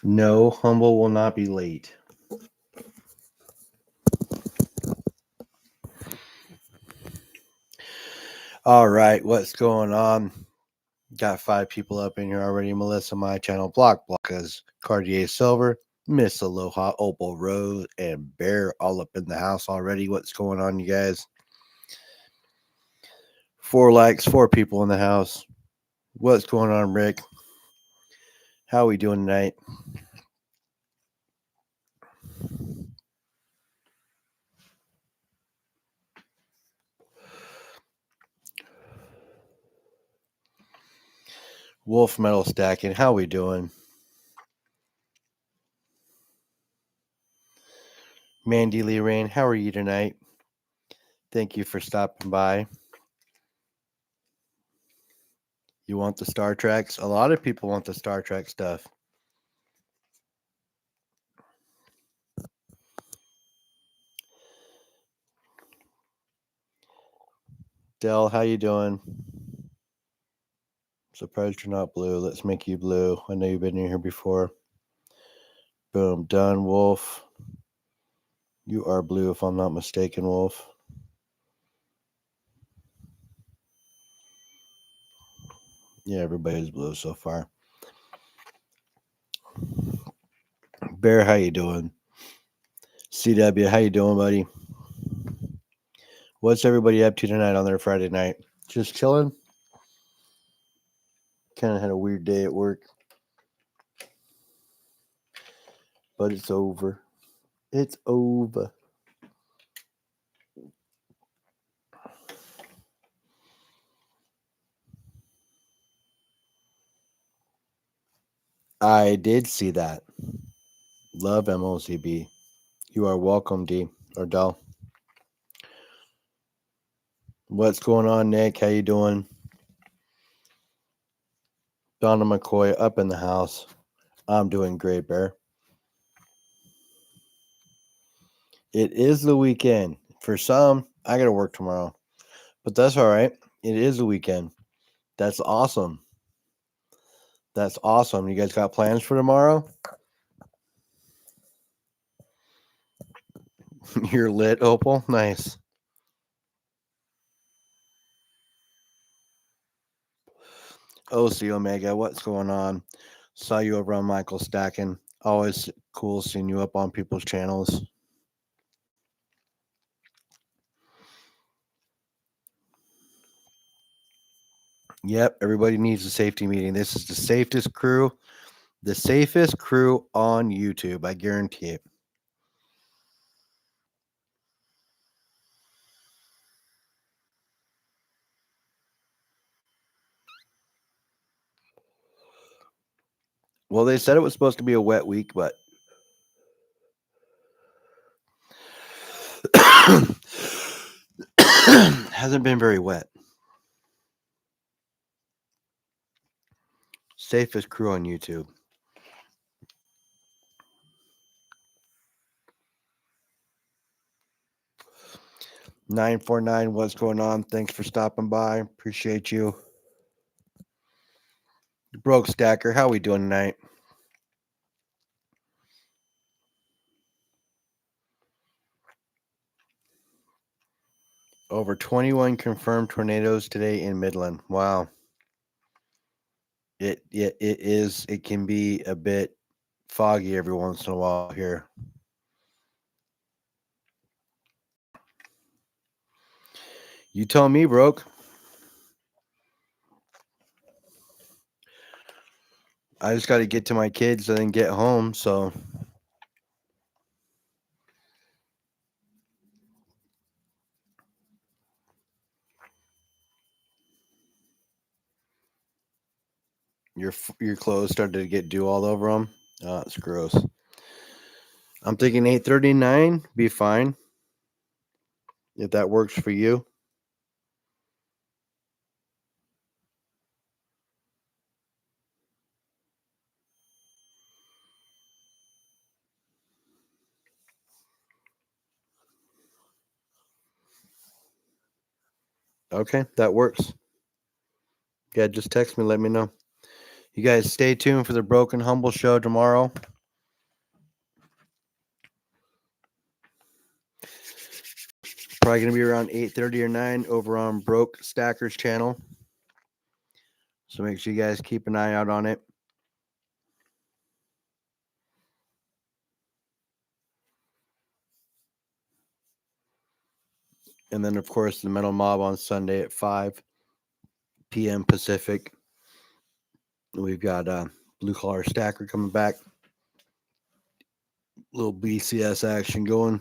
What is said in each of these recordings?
No, Humble will not be late. All right, what's going on? Got 5 people up in here already. Melissa, my channel, Blockers, Cartier Silver, Miss Aloha, Opal Rose, and Bear all up in the house already. What's going on, you guys? 4 likes, 4 people in the house. What's going on, Rick? How we doing tonight? Wolf Metal Stacking, how we doing? Mandy Lee Rain, how are you tonight? Thank you for stopping by. You want the Star Treks? A lot of people want the Star Trek stuff. Dell, how you doing? Surprised you're not blue. Let's make you blue. I know you've been in here before. Boom. Done, Wolf. You are blue, if I'm not mistaken, Wolf. Yeah, everybody's blue so far. Bear, how you doing? CW, how you doing, buddy? What's everybody up to tonight on their Friday night? Just chilling? Kind of had a weird day at work. But it's over. It's over. I did see that. Love MOCB. You are welcome, D or Del. What's going on, Nick? How you doing? Donna McCoy up in the house. I'm doing great, Bear. It is the weekend. For some, I got to work tomorrow. But that's all right. It is the weekend. That's awesome. That's awesome. You guys got plans for tomorrow? You're lit, Opal? Nice. OC Omega, what's going on? Saw you over on Michael Stacking. Always cool seeing you up on people's channels. Yep, everybody needs a safety meeting. This is the safest crew on YouTube. I guarantee it. Well, they said it was supposed to be a wet week, but hasn't been very wet. Safest crew on YouTube. $949, what's going on? Thanks for stopping by. Appreciate you. Broke Stacker, how we doing tonight? Over 21 confirmed tornadoes today in Midland. Wow. It is. It can be a bit foggy every once in a while here. You tell me, Broke. I just got to get to my kids and then get home, so your clothes started to get dew all over them. Oh, it's gross. I'm thinking 8:39 be fine if that works for you. Okay, that works. Yeah, just text me, let me know. You guys stay tuned for the Broken Humble show tomorrow. Probably going to be around 8:30 or 9 over on Broke Stacker's channel. So make sure you guys keep an eye out on it. And then, of course, the Metal Mob on Sunday at 5 p.m. Pacific. We've got Blue Collar Stacker coming back. Little BCS action going.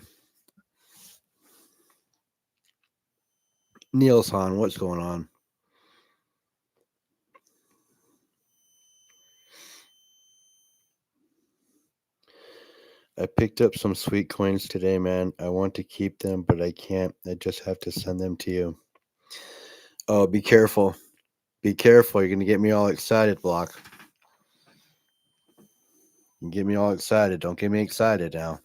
Niels Han, what's going on? I picked up some sweet coins today, man. I want to keep them, but I can't. I just have to send them to you. Oh, be careful. Be careful. You're going to get me all excited, Block. You get me all excited. Don't get me excited now.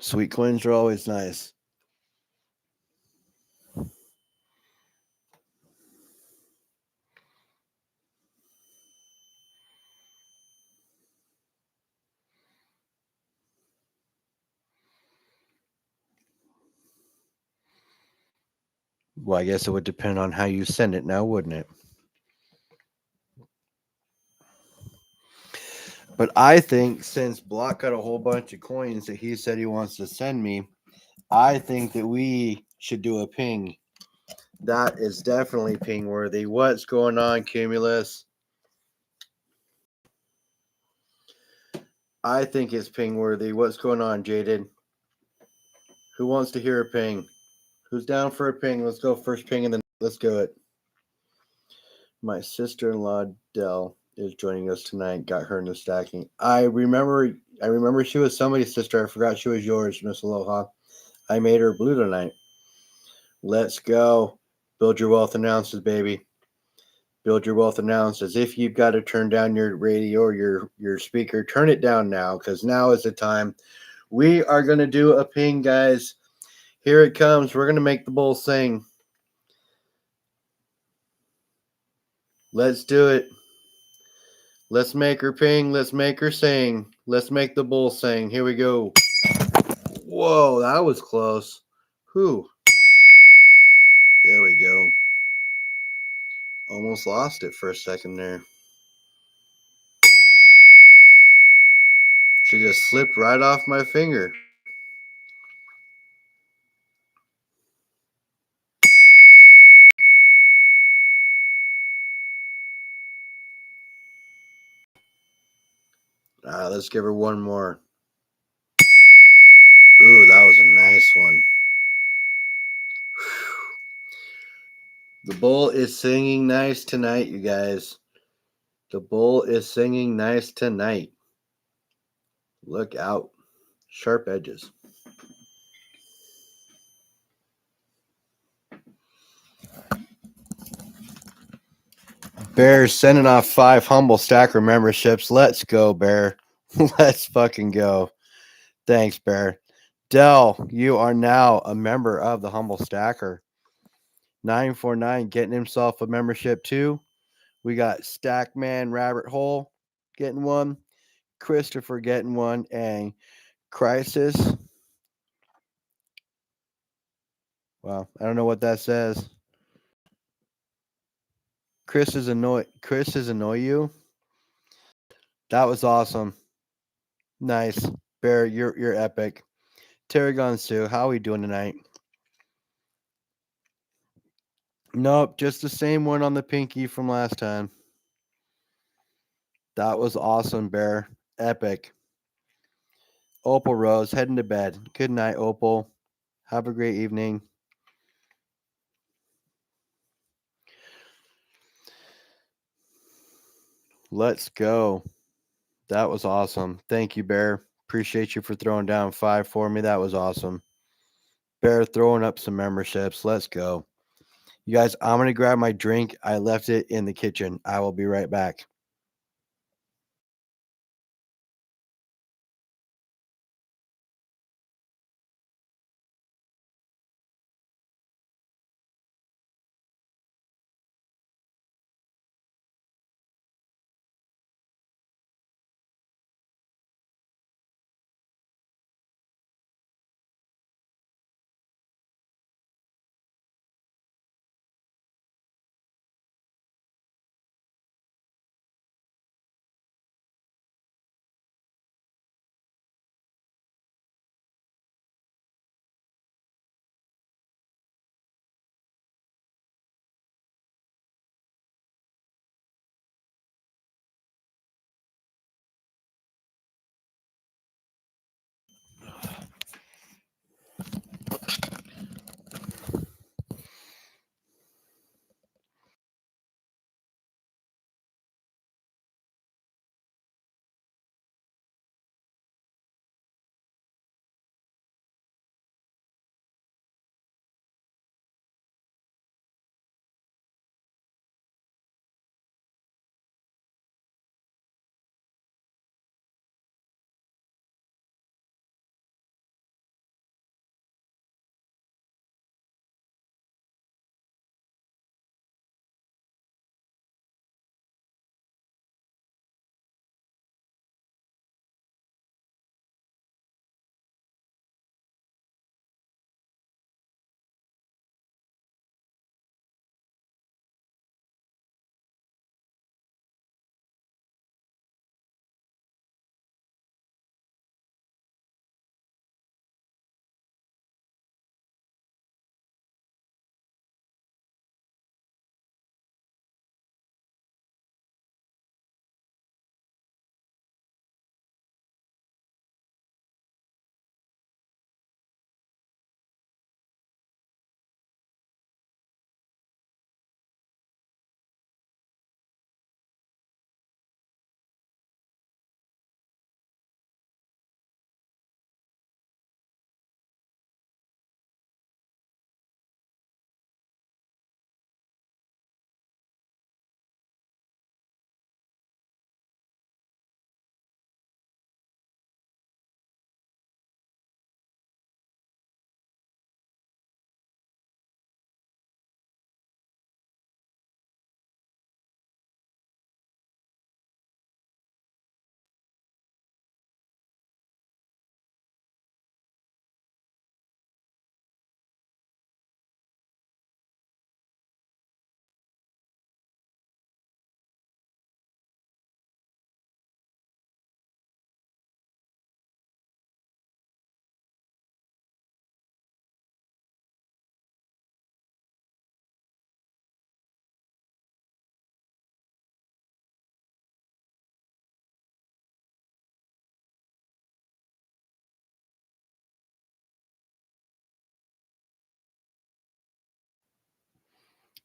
Sweet coins are always nice. Well, I guess it would depend on how you send it now, wouldn't it? But I think since Block got a whole bunch of coins that he said he wants to send me, I think that we should do a ping. That is definitely ping worthy. What's going on, Cumulus? I think it's ping worthy. What's going on, Jaded? Who wants to hear a ping? Who's down for a ping? Let's go first ping and then let's go it. My sister-in-law Dell is joining us tonight. Got her into stacking. I remember she was somebody's sister. I forgot she was yours, Miss Aloha. I made her blue tonight. Let's go. Build your wealth announces, baby. Build your wealth announces. If you've got to turn down your radio or your speaker, turn it down now, because now is the time. We are going to do a ping, guys. Here it comes. We're going to make the bull sing. Let's do it. Let's make her ping. Let's make her sing. Let's make the bull sing. Here we go. Whoa, that was close. Whew. There we go. Almost lost it for a second there. She just slipped right off my finger. Let's give her one more. Ooh, that was a nice one. The bull is singing nice tonight, you guys. The bull is singing nice tonight. Look out. Sharp edges. Bear's sending off 5 humble stacker memberships. Let's go, Bear. Let's fucking go. Thanks, Bear. Dell, you are now a member of the Humble Stacker. 949 getting himself a membership too. We got Stackman Rabbit Hole getting one. Christopher getting one. And Crisis. Wow, I don't know what that says. Chris is annoy you. That was awesome. Nice. Bear, you're epic. Tarragon Sue, how are we doing tonight? Nope, just the same one on the pinky from last time. That was awesome, Bear. Epic. Opal Rose, heading to bed. Good night, Opal. Have a great evening. Let's go. That was awesome. Thank you, Bear. Appreciate you for throwing down 5 for me. That was awesome. Bear throwing up some memberships. Let's go. You guys, I'm going to grab my drink. I left it in the kitchen. I will be right back.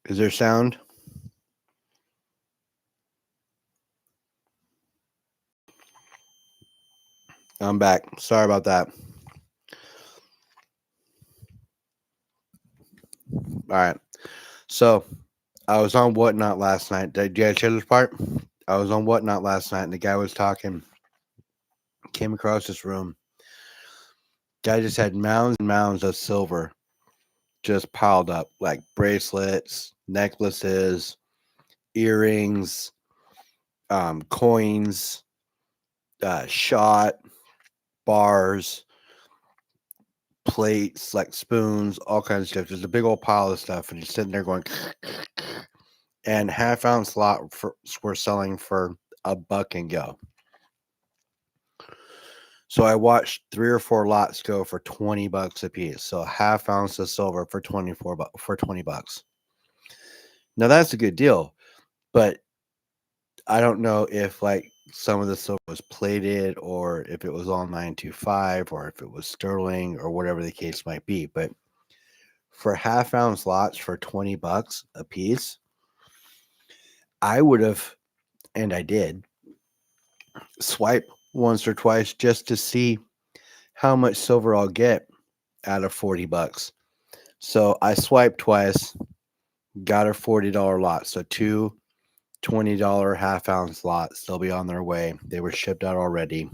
Is there sound? I'm back. Sorry about that. All right. So I was on Whatnot last night. Did you guys hear this part? I was on Whatnot last night, and the guy was talking. Came across this room. Guy just had mounds and mounds of silver just piled up, like bracelets, necklaces, earrings, coins, shot, bars, plates, like spoons, all kinds of stuff. There's a big old pile of stuff, and he's sitting there going, and half-ounce lots were selling for $1 and go. So I watched 3 or 4 lots go for $20 a piece. So a half ounce of silver for $20. Now that's a good deal, but I don't know if like some of the silver was plated or if it was all 925 or if it was sterling or whatever the case might be. But for half-ounce lots for $20 a piece, I would have, and I did, swipe once or twice just to see how much silver I'll get out of $40. So I swiped twice, got a $40 lot. So two $20 half-ounce lots. They'll be on their way. They were shipped out already.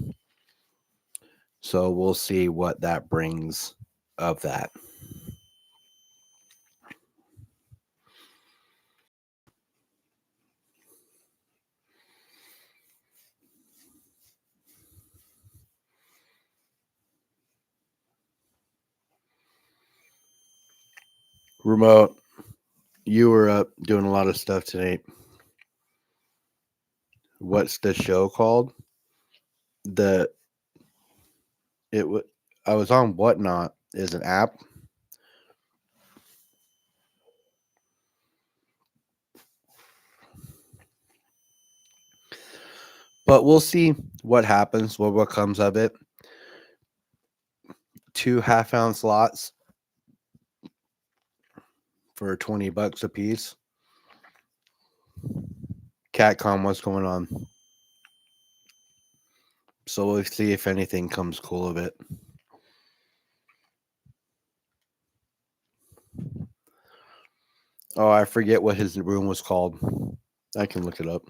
So we'll see what that brings of that. Remote, you were up doing a lot of stuff tonight. What's the show called? I was on Whatnot is an app. But we'll see what happens, what comes of it. 2 half-ounce lots for $20 a piece. Catcom, what's going on? So we'll see if anything comes cool of it. Oh, I forget what his room was called. I can look it up.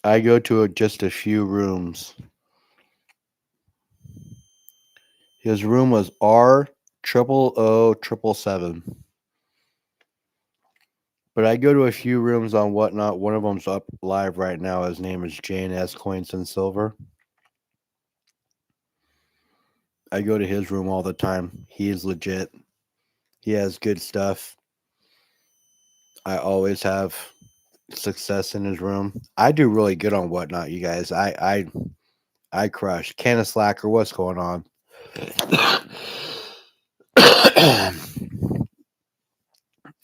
I go to just a few rooms. His room was R000777. But I go to a few rooms on Whatnot. One of them's up live right now. His name is JNS Coins and Silver. I go to his room all the time. He is legit. He has good stuff. I always have success in his room. I do really good on Whatnot, you guys. I crush. Canna Slacker, what's going on?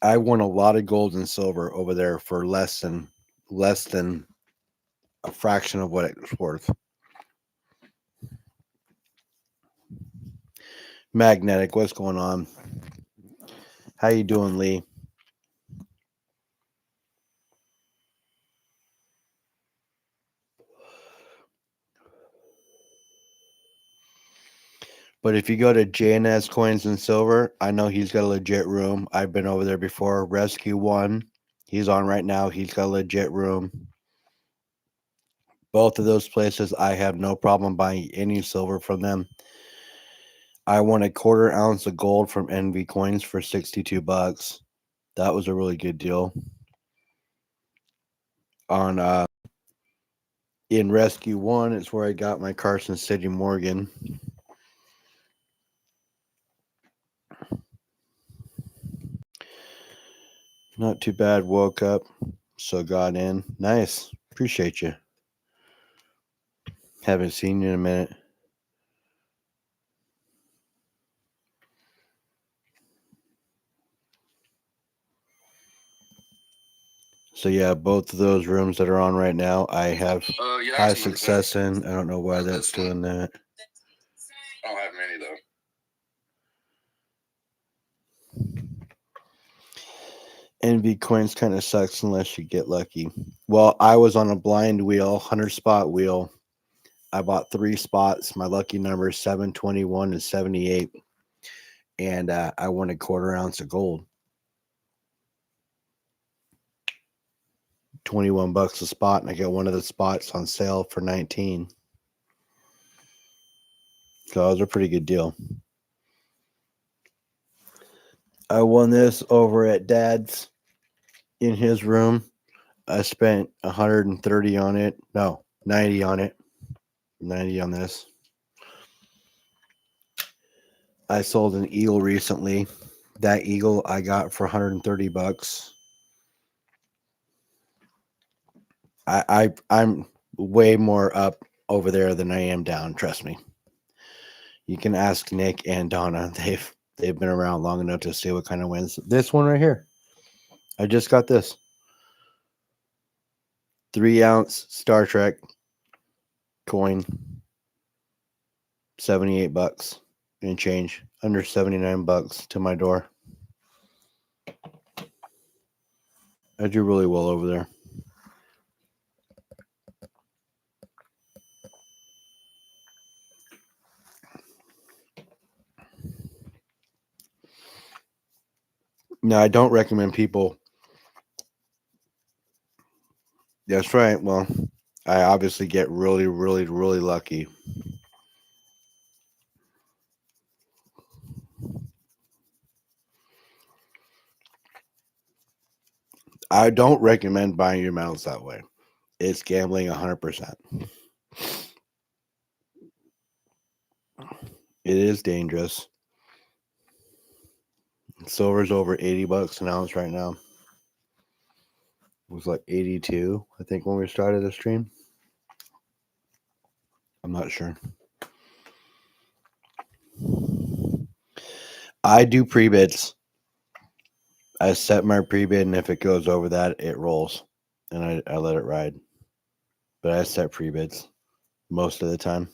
I won a lot of gold and silver over there for less than a fraction of what it was worth. Magnetic, what's going on? How you doing, Lee? But if you go to JNS Coins and Silver, I know he's got a legit room. I've been over there before. Rescue One, he's on right now. He's got a legit room. Both of those places, I have no problem buying any silver from them. I won a 1/4 ounce of gold from NV Coins for $62. That was a really good deal. On in Rescue One, it's where I got my Carson City Morgan. Not too bad. Woke up, so got in. Nice. Appreciate you. Haven't seen you in a minute. So yeah, both of those rooms that are on right now, I have high success in. I don't know why that's doing that. I don't have many though. NV coins kind of sucks unless you get lucky. Well, I was on a blind wheel, 100 spot wheel. I bought 3 spots. My lucky number is 721 and 78. And I won a quarter ounce of gold. $21 a spot, and I got one of the spots on sale for 19. So it was a pretty good deal. I won this over at Dad's in his room. I spent 130 on it. No, 90 on it. 90 on this. I sold an eagle recently. That eagle I got for 130 bucks. I'm way more up over there than I am down, trust me. You can ask Nick and Donna. They've been around long enough to see what kind of wins. This one right here. I just got this. 3-ounce Star Trek coin. 78 bucks and change. Under 79 bucks to my door. I do really well over there. Now, I don't recommend people. That's right. Well, I obviously get really, really, really lucky. I don't recommend buying your metals that way. It's gambling 100%. It is dangerous. Silver's over 80 bucks an ounce right now. It was like 82, I think, when we started the stream. I'm not sure. I do pre-bids. I set my pre-bid, and if it goes over that, it rolls, and I let it ride. But I set pre-bids most of the time.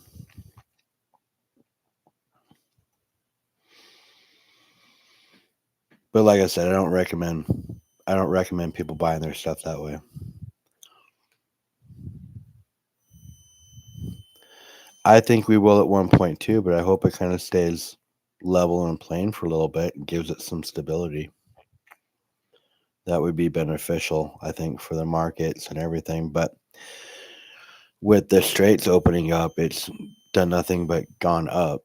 But like I said, I don't recommend people buying their stuff that way. I think we will at one point too, but I hope it kind of stays level and plain for a little bit and gives it some stability. That would be beneficial, I think, for the markets and everything. But with the straits opening up, it's done nothing but gone up.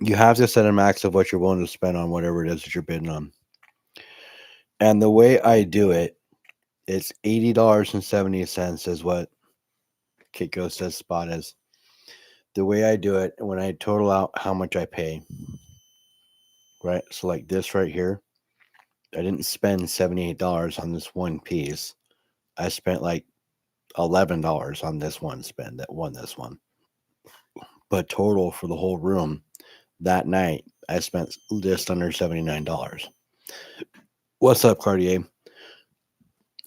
You have to set a max of what you're willing to spend on whatever it is that you're bidding on. And the way I do it, it's $80.70 is what Kitco says spot is. The way I do it, when I total out how much I pay, right? So like this right here, I didn't spend $78 on this one piece. I spent like $11 on this one spend that won this one. But total for the whole room that night, I spent just under $79. What's up, Cartier?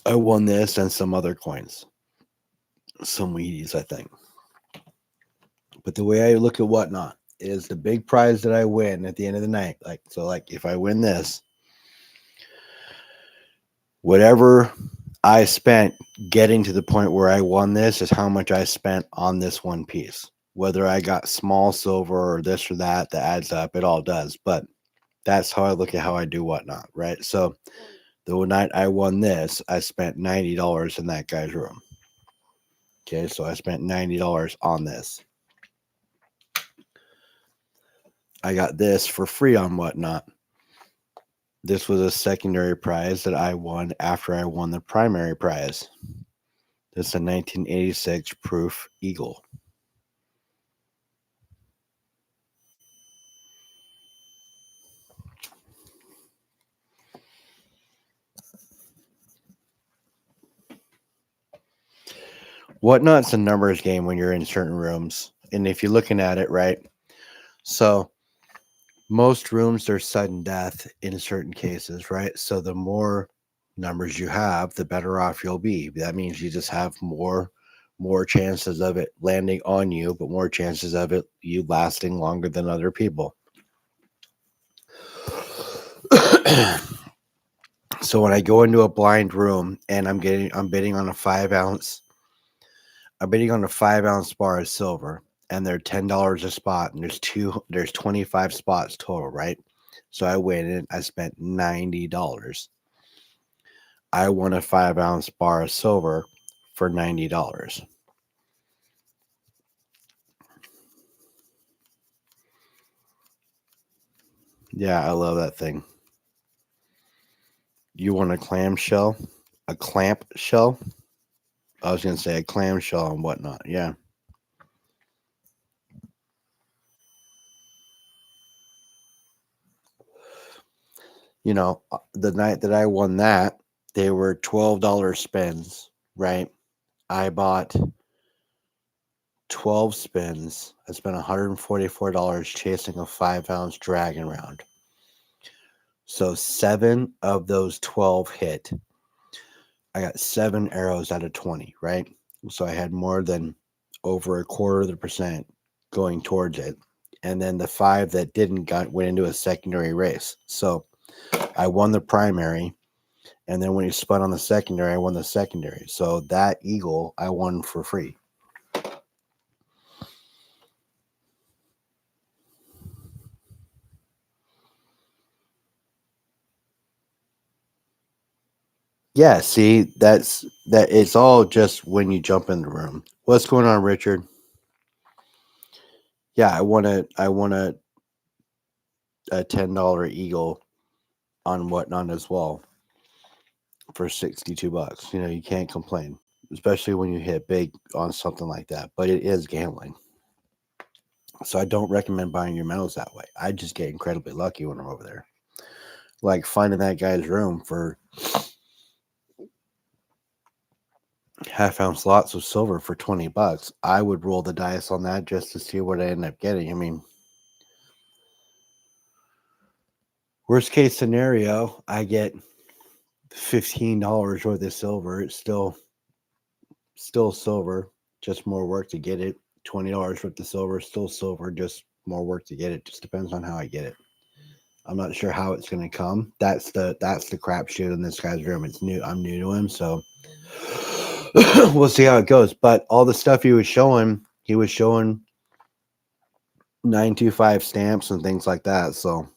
I won this and some other coins. Some Wheaties, I think. But the way I look at whatnot is the big prize that I win at the end of the night. Like if I win this, whatever I spent getting to the point where I won this is how much I spent on this one piece. Whether I got small silver or this or that adds up. It all does. But that's how I look at how I do whatnot, right? So the night I won this, I spent $90 in that guy's room. Okay, so I spent $90 on this. I got this for free on whatnot. This was a secondary prize that I won after I won the primary prize. This is a 1986 proof eagle. Whatnot's a numbers game when you're in certain rooms. And if you're looking at it, right? So most rooms there's sudden death in certain cases, right? So the more numbers you have, the better off you'll be. That means you just have more chances of it landing on you, but more chances of it you lasting longer than other people. So when I go into a blind room and I'm bidding on a 5 ounce, I'm bidding on a 5 ounce bar of silver, and they're $10 a spot, and there's 25 spots total, right? So I went in, I spent $90. I won a 5 ounce bar of silver for $90. Yeah, I love that thing. You want a clamshell? A clamp shell? I was gonna say a clamshell and whatnot. Yeah. The night that I won that, they were $12 spins, right? I bought 12 spins. I spent $144 chasing a 5 ounce dragon round. So 7 of those 12 hit. I got 7 arrows out of 20, right? So I had more than over a quarter of the percent going towards it. And then the 5 that didn't went into a secondary race. So I won the primary. And then when he spun on the secondary, I won the secondary. So that eagle I won for free. Yeah, see, that it's all just when you jump in the room. What's going on, Richard? Yeah, I won a $10 eagle on whatnot as well for $62. You can't complain, especially when you hit big on something like that. But it is gambling. So I don't recommend buying your medals that way. I just get incredibly lucky when I'm over there. Like finding that guy's room for half-ounce lots of silver for $20. I would roll the dice on that just to see what I end up getting. I mean, worst case scenario, I get $15 worth of silver. It's still silver, just more work to get it. $20 worth of silver, still silver, just more work to get it. Just depends on how I get it. I'm not sure how it's going to come. That's the crapshoot in this guy's room. It's new. I'm new to him, so we'll see how it goes. But all the stuff he was showing 925 stamps and things like that. So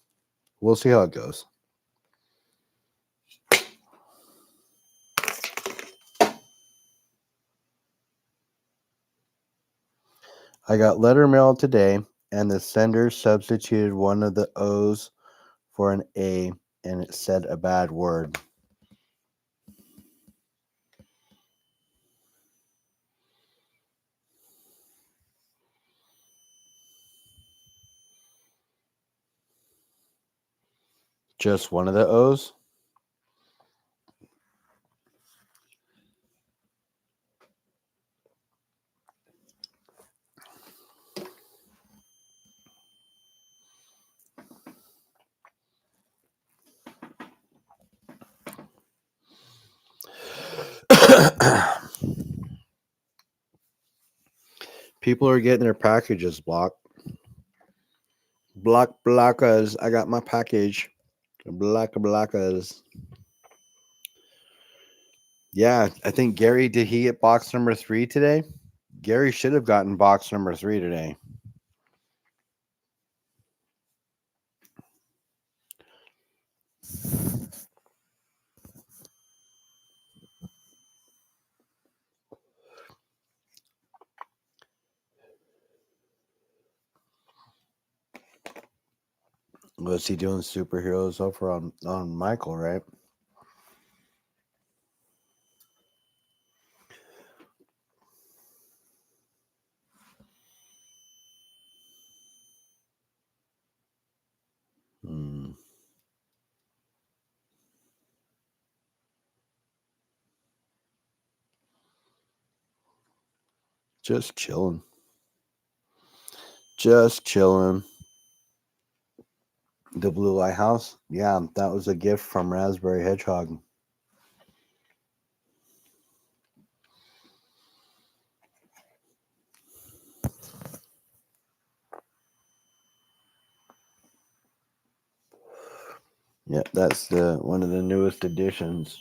we'll see how it goes. I got letter mail today, and the sender substituted one of the O's for an A, and it said a bad word. Just one of the O's? People are getting their packages blocked. Blockers. I got my package. Blockers. Yeah, I think Gary, did he get box number 3 today? Gary should have gotten box number 3 today. Was he doing superheroes over on Michael, right? Hmm. Just chilling. Just chilling. The blue lighthouse? Yeah, that was a gift from Raspberry Hedgehog. Yep, that's the one of the newest additions.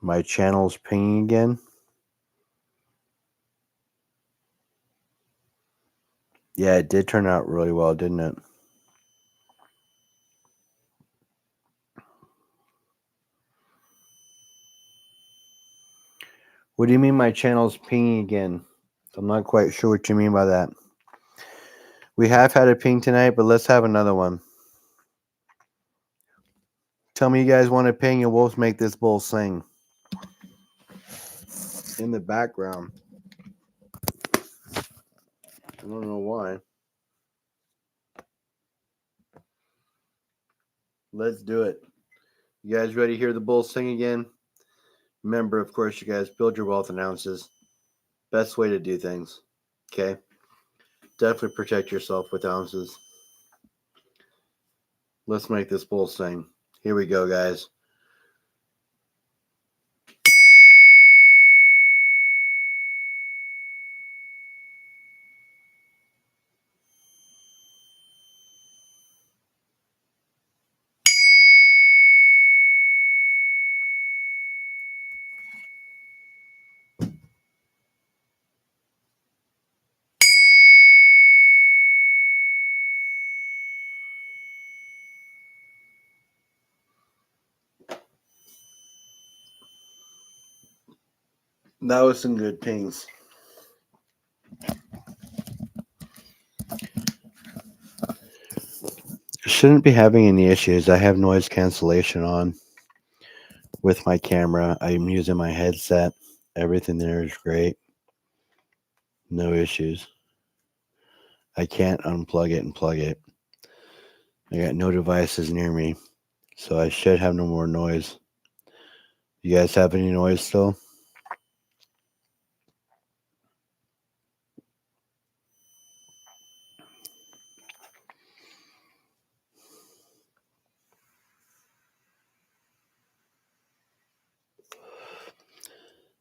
My channel's pinging again. Yeah, it did turn out really well, didn't it? What do you mean my channel's pinging again? I'm not quite sure what you mean by that. We have had a ping tonight, but let's have another one. Tell me you guys want to ping and we'll make this bull sing. In the background. I don't know why. Let's do it. You guys ready to hear the bull sing again? Remember, of course, you guys build your wealth in ounces. Best way to do things. Okay? Definitely protect yourself with ounces. Let's make this bull sing. Here we go, guys. That was some good pings. Shouldn't be having any issues. I have noise cancellation on with my camera. I'm using my headset. Everything there is great. No issues. I can't unplug it and plug it. I got no devices near me, so I should have no more noise. You guys have any noise still?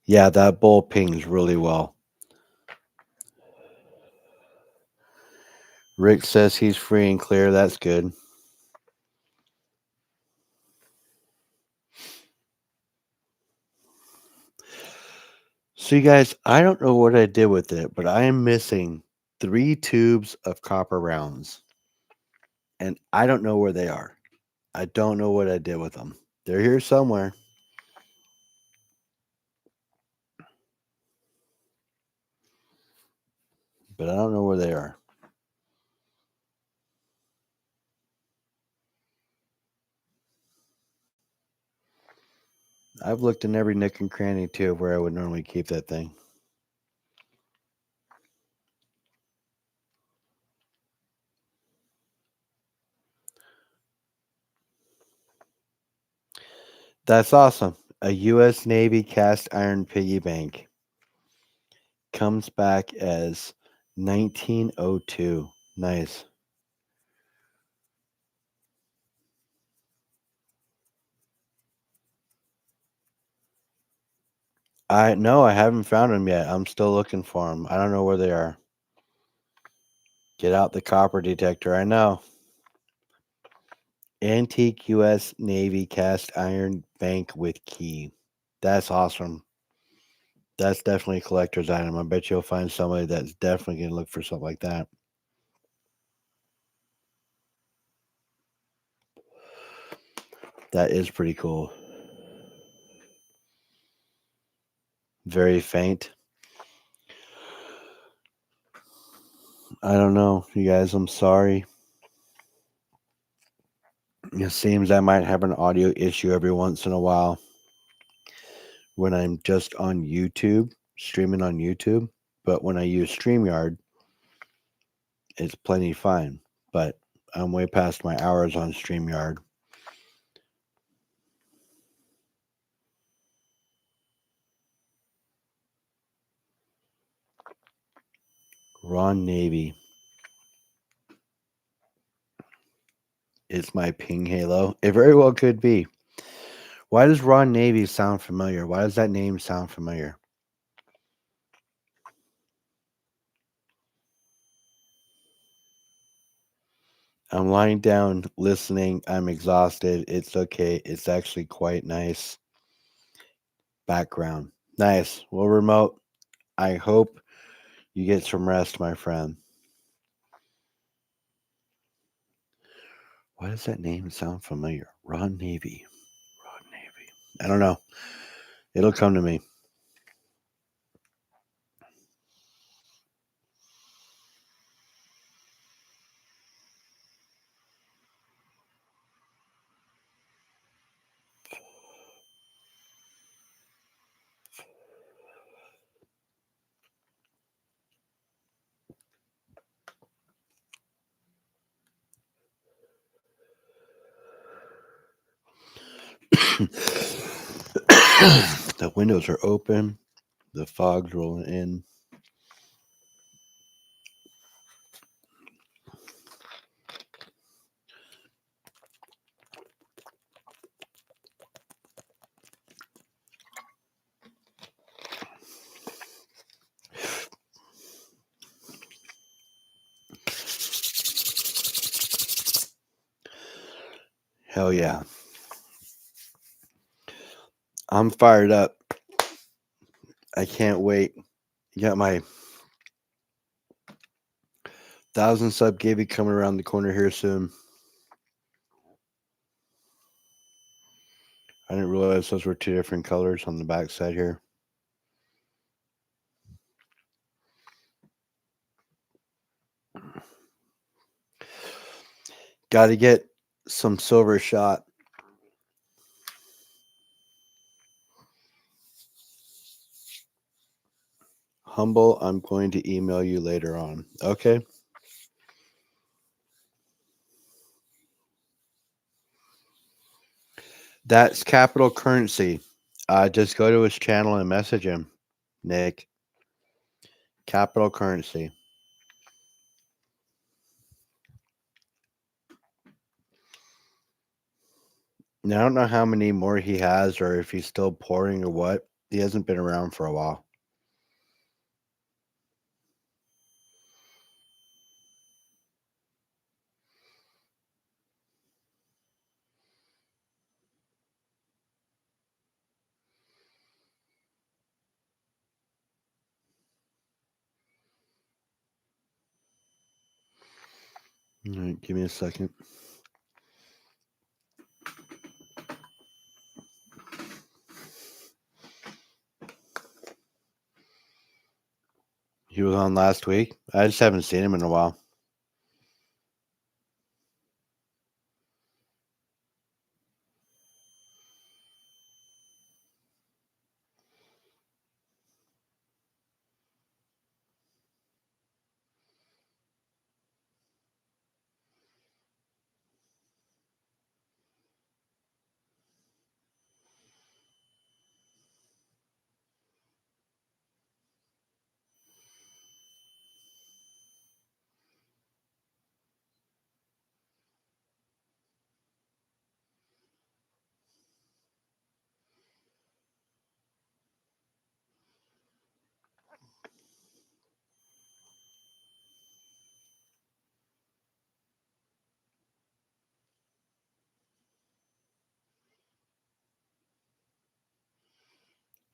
Yeah, that bull pings really well. Rick says he's free and clear. That's good. So, you guys, I don't know what I did with it, but I am missing 3 tubes of copper rounds. And I don't know where they are. I don't know what I did with them. They're here somewhere, but I don't know where they are. I've looked in every nook and cranny too of where I would normally keep that thing. That's awesome. A U.S. Navy cast iron piggy bank comes back as 1902. Nice. I haven't found them yet. I'm still looking for them. I don't know where they are. Get out the copper detector. I know. Antique U.S. Navy cast iron bank with key. That's awesome. That's definitely a collector's item. I bet you'll find somebody that's definitely going to look for something like that. That is pretty cool. Very faint. I don't know, you guys. I'm sorry. It seems I might have an audio issue every once in a while when I'm just on YouTube, streaming on YouTube. but when I use StreamYard, it's plenty fine. But I'm way past my hours on StreamYard. Ron Navy. It's my ping halo. It very well could be. Why does Ron Navy sound familiar? Why does that name sound familiar? I'm lying down listening. I'm exhausted. It's okay. It's actually quite nice. Background. Nice. Well, remote, I hope you get some rest, my friend. Why does that name sound familiar? Ron Navy. Ron Navy. I don't know. It'll come to me. The windows are open. The fog's rolling in. Hell yeah. I'm fired up. I can't wait. You got my 1,000 sub Gabby coming around the corner here soon. I didn't realize those were two different colors on the back side here. Got to get some silver shot. Humble, I'm going to email you later on. Okay. That's Capital Currency. Just go to his channel and message him, Nick. Capital Currency. Now, I don't know how many more he has or if he's still pouring or what. He hasn't been around for a while. All right, give me a second. He was on last week. I just haven't seen him in a while.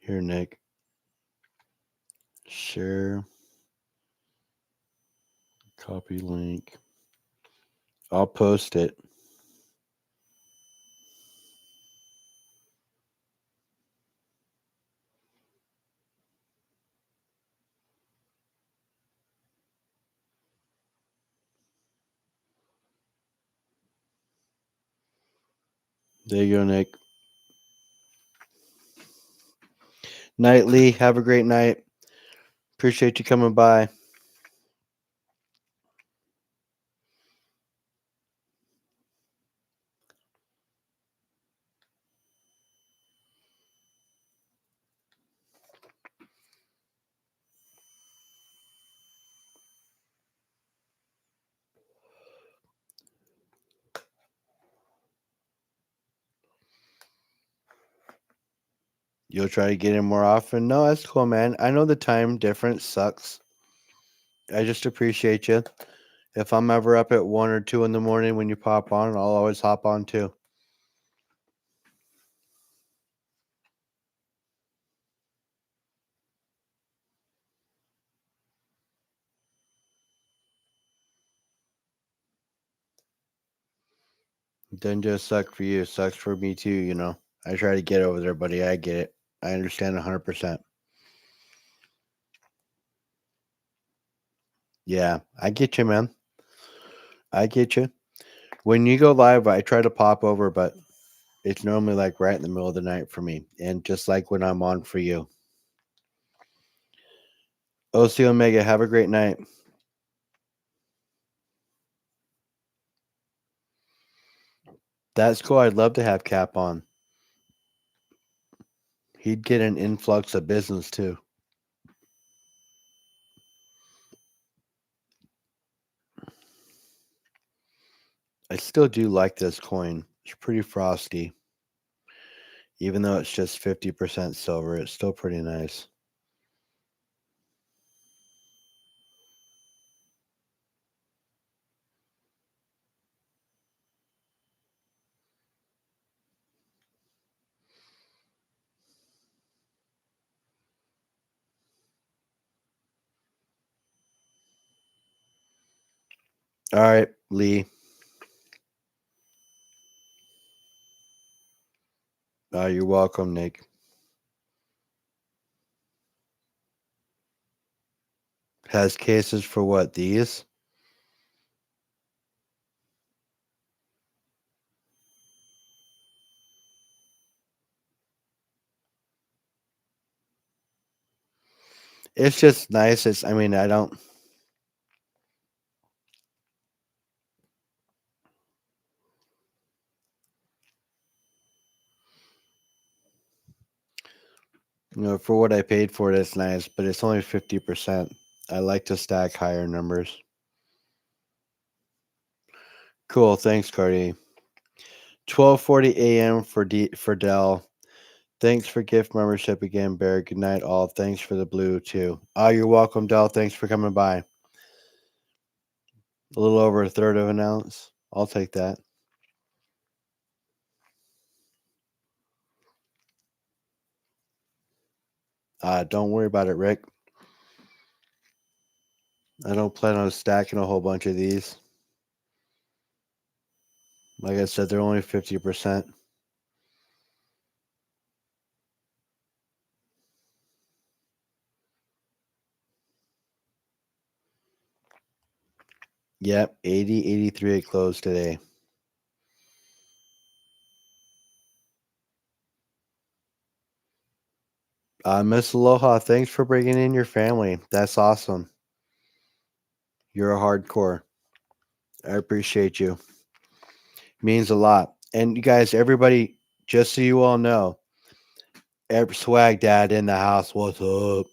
Here, Nick. Share. Copy link. I'll post it. There you go, Nick. Nightly, have a great night. Appreciate you coming by. You'll try to get in more often. No, that's cool, man. I know the time difference sucks. I just appreciate you. If I'm ever up at 1 or 2 in the morning when you pop on, I'll always hop on too. It doesn't just suck for you, it sucks for me too, you know. I try to get over there, buddy. I get it. I understand 100%. Yeah, I get you, man. I get you. When you go live, I try to pop over, but it's normally like right in the middle of the night for me. And just like when I'm on for you. OC Omega, have a great night. That's cool. I'd love to have Cap on. He'd get an influx of business too. I still do like this coin. It's pretty frosty. Even though it's just 50% silver, it's still pretty nice. All right, Lee. You're welcome, Nick. Has cases for what? These? It's just nice. I mean, I don't. For what I paid for it, it's nice, but it's only 50%. I like to stack higher numbers. Cool. Thanks, Cardi. 12:40 a.m. for Dell. Thanks for gift membership again, Bear. Good night, all. Thanks for the blue too. You're welcome, Dell. Thanks for coming by. A little over a third of an ounce. I'll take that. Don't worry about it, Rick. I don't plan on stacking a whole bunch of these. Like I said, they're only 50%. Yep, 80, 83 at close today. Miss Aloha, thanks for bringing in your family. That's awesome. You're a hardcore. I appreciate you. Means a lot. And you guys, everybody, just so you all know, swag dad in the house. What's up?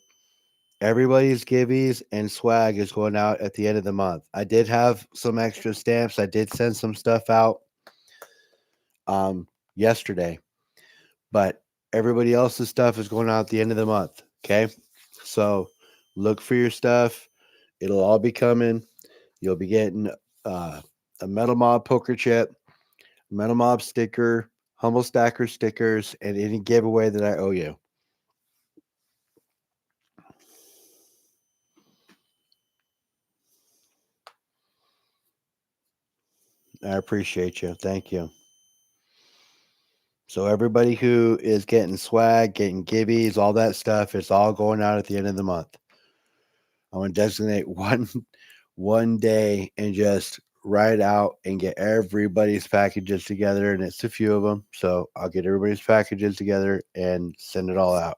Everybody's gibbies and swag is going out at the end of the month. I did have some extra stamps. I did send some stuff out yesterday, but everybody else's stuff is going out at the end of the month. Okay, so look for your stuff. It'll all be coming. You'll be getting a Metal Mob poker chip, Metal Mob sticker, Humble Stacker stickers, and any giveaway that I owe you. I appreciate you. Thank you. So everybody who is getting swag, getting gibbies, all that stuff, it's all going out at the end of the month. I'm gonna designate one day and just write out and get everybody's packages together, and it's a few of them. So I'll get everybody's packages together and send it all out.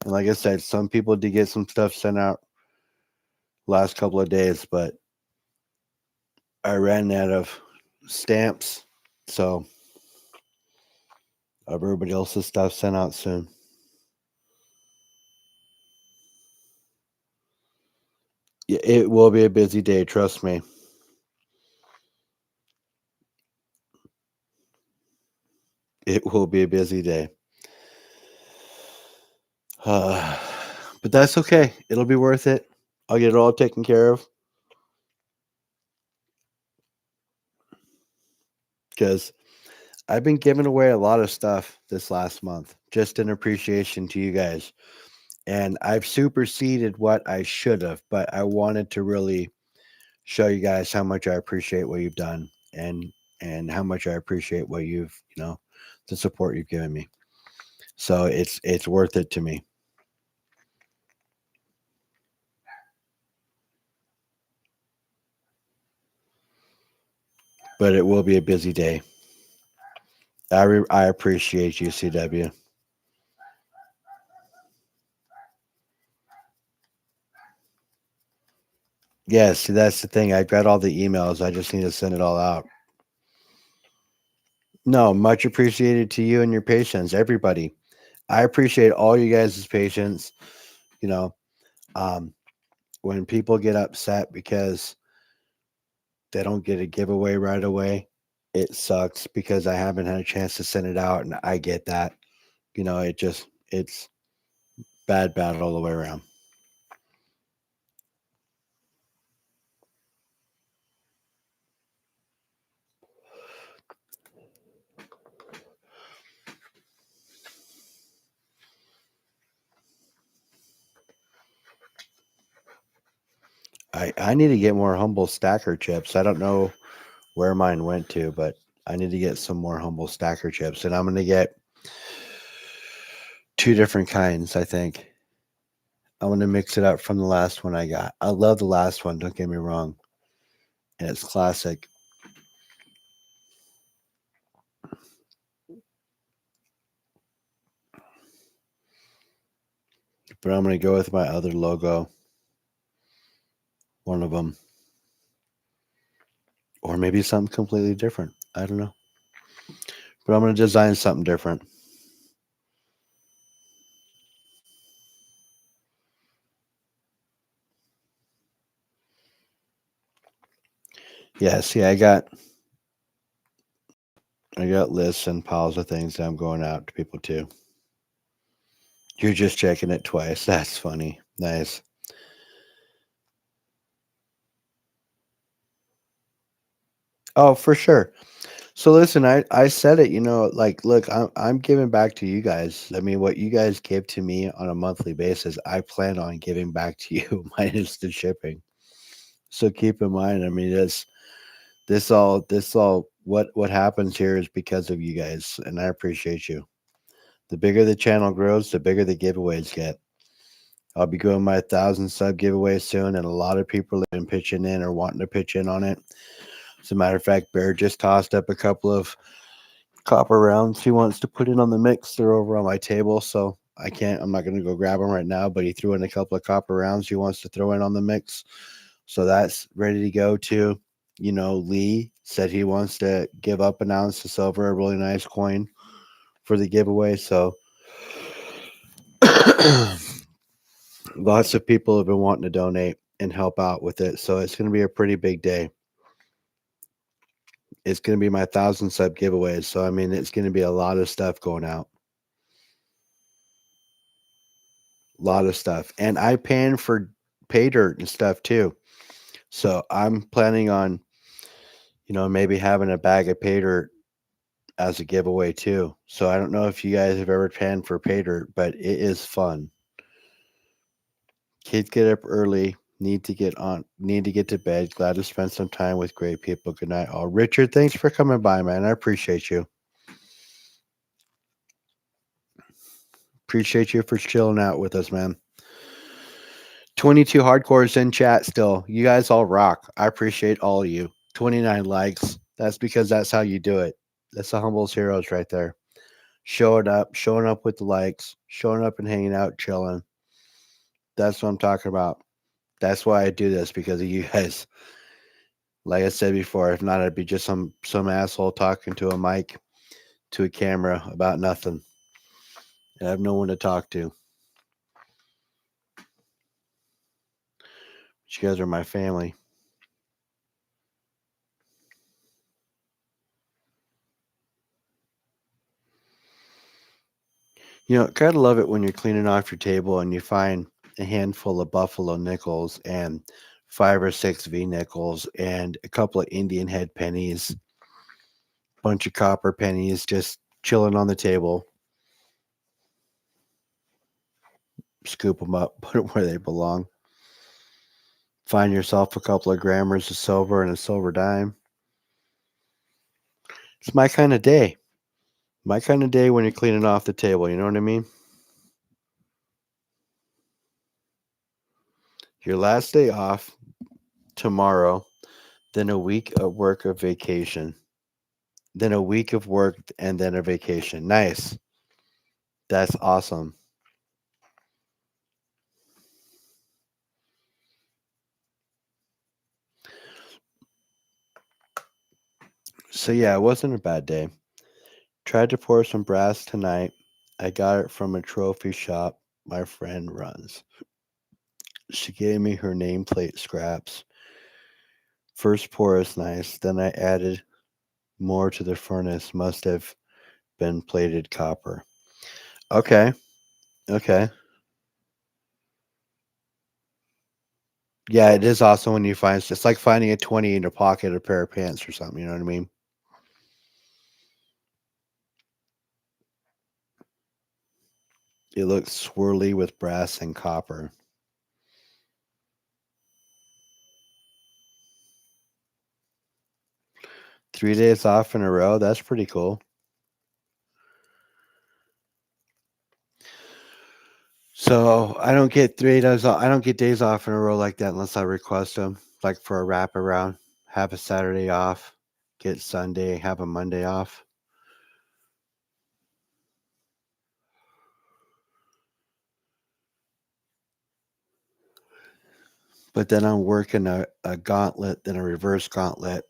And like I said, some people did get some stuff sent out last couple of days, but I ran out of stamps. So everybody else's stuff sent out soon. Yeah, it will be a busy day, trust me. It will be a busy day. Uh, but that's okay. It'll be worth it. I'll get it all taken care of because I've been giving away a lot of stuff this last month just in appreciation to you guys. And I've superseded what I should have, but I wanted to really show you guys how much I appreciate what you've done and how much I appreciate what you've, the support you've given me. So it's worth it to me. But it will be a busy day. I appreciate you, CW. Yes, see, that's the thing. I've got all the emails. I just need to send it all out. No, much appreciated to you and your patience, everybody. I appreciate all you guys' patience. You know, um, when people get upset because they don't get a giveaway right away, it sucks because I haven't had a chance to send it out, and I get that. It's bad all the way around. I need to get more humble stacker chips. I don't know where mine went to, but I need to get some more humble stacker chips, and I'm gonna get two different kinds. I think I want to mix it up from the last one I got. I love the last one. Don't get me wrong, and it's classic. But I'm gonna go with my other logo, one of them, or maybe something completely different. I don't know, but I'm gonna design something different. Yeah, see, I got lists and piles of things that I'm going out to people too. You're just checking it twice. That's funny. Nice. Oh, for sure. So listen, I said it, like look, I'm giving back to you guys. I mean, what you guys give to me on a monthly basis, I plan on giving back to you minus the shipping. So keep in mind, I mean, this all what happens here is because of you guys, and I appreciate you. The bigger the channel grows, the bigger the giveaways get. I'll be doing my 1,000 sub giveaway soon, and a lot of people have been pitching in or wanting to pitch in on it. As a matter of fact, Bear just tossed up a couple of copper rounds he wants to put in on the mix. They're over on my table, so I'm not going to go grab them right now, but he threw in a couple of copper rounds he wants to throw in on the mix. So that's ready to go too. Lee said he wants to give up an ounce of silver, a really nice coin for the giveaway. So lots of people have been wanting to donate and help out with it. So it's going to be a pretty big day. It's going to be my 1,000 sub giveaways. So, I mean, it's going to be a lot of stuff going out. A lot of stuff. And I pan for pay dirt and stuff too. So I'm planning on, maybe having a bag of pay dirt as a giveaway too. So I don't know if you guys have ever panned for pay dirt, but it is fun. Kids get up early, need to get to bed. Glad to spend some time with great people. Good night, all. Richard, thanks for coming by, man. I appreciate you. Appreciate you for chilling out with us, man. 22 hardcores in chat still. You guys all rock. I appreciate all of you. 29 likes. That's because that's how you do it. That's the Humbles Heroes right there. showing up with the likes, showing up and hanging out, chilling. That's what I'm talking about. That's why I do this because of you guys. Like I said before, if not, I'd be just some asshole talking to a mic, to a camera about nothing. I have no one to talk to. But you guys are my family. You know, kind of love it when you're cleaning off your table and you find a handful of buffalo nickels and 5 or 6 V nickels and a couple of Indian head pennies, bunch of copper pennies just chilling on the table. Scoop them up, put them where they belong. Find yourself a couple of grammars of silver and a silver dime. It's my kind of day. My kind of day when you're cleaning off the table. You know what I mean? Your last day off tomorrow, then a week of work of vacation, then a week of work, and then a vacation. Nice. That's awesome. So, yeah, it wasn't a bad day. Tried to pour some brass tonight. I got it from a trophy shop my friend runs. She gave me her nameplate scraps. First pour is nice. Then I added more to the furnace. Must have been plated copper. Okay. Okay. Yeah, it is awesome when you find it's like finding a 20 in your pocket, a pair of pants or something. You know what I mean? It looks swirly with brass and copper. 3 days off in a row. That's pretty cool. So I don't get 3 days. I don't get days off in a row like that unless I request them, like for a wraparound. Have a Saturday off, get Sunday, have a Monday off. But then I'm working a gauntlet, then a reverse gauntlet,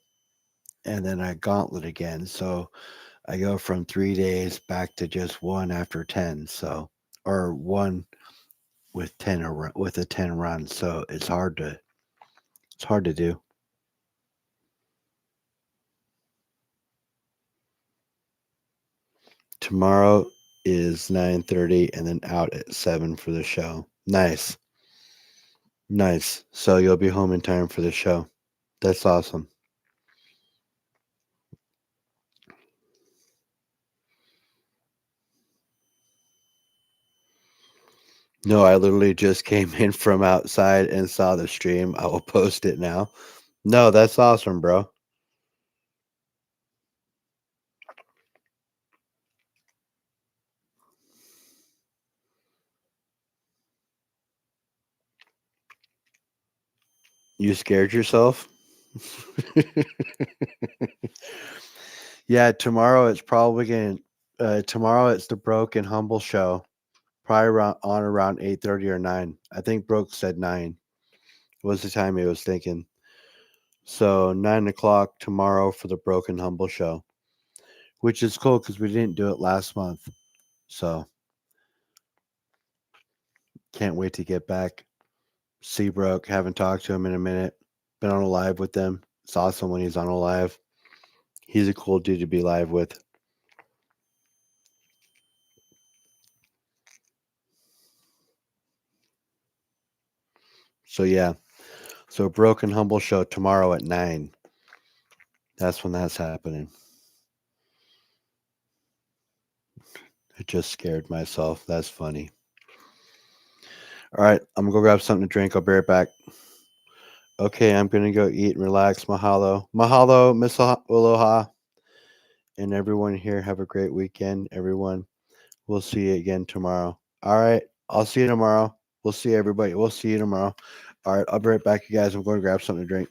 and then a gauntlet again. So I go from 3 days back to just one after 10. So, or one with 10 or with a 10 run. So it's hard to do. Tomorrow is 9:30 and then out at 7 for the show. Nice. Nice. So you'll be home in time for the show. That's awesome. No, I literally just came in from outside and saw the stream. I will post it now. No, that's awesome, bro. You scared yourself? Yeah, tomorrow it's probably going to tomorrow it's the Broke and Humble show. Probably around 8:30 or 9. I think Broke said 9 was the time he was thinking. So 9 o'clock tomorrow for the Broken Humble show, which is cool because we didn't do it last month. So can't wait to get back. See Broke, haven't talked to him in a minute. Been on a live with them. It's awesome when he's on a live. He's a cool dude to be live with. So yeah. So Broken Humble show tomorrow at 9. That's when that's happening. I just scared myself. That's funny. All right, I'm gonna go grab something to drink. I'll be right back. Okay, I'm gonna go eat and relax. Mahalo, mahalo, Miss Aloha, and everyone here. Have a great weekend, everyone. We'll see you again tomorrow. All right, I'll see you tomorrow. We'll see everybody. We'll see you tomorrow. All right, I'll be right back, you guys. I'm going to grab something to drink.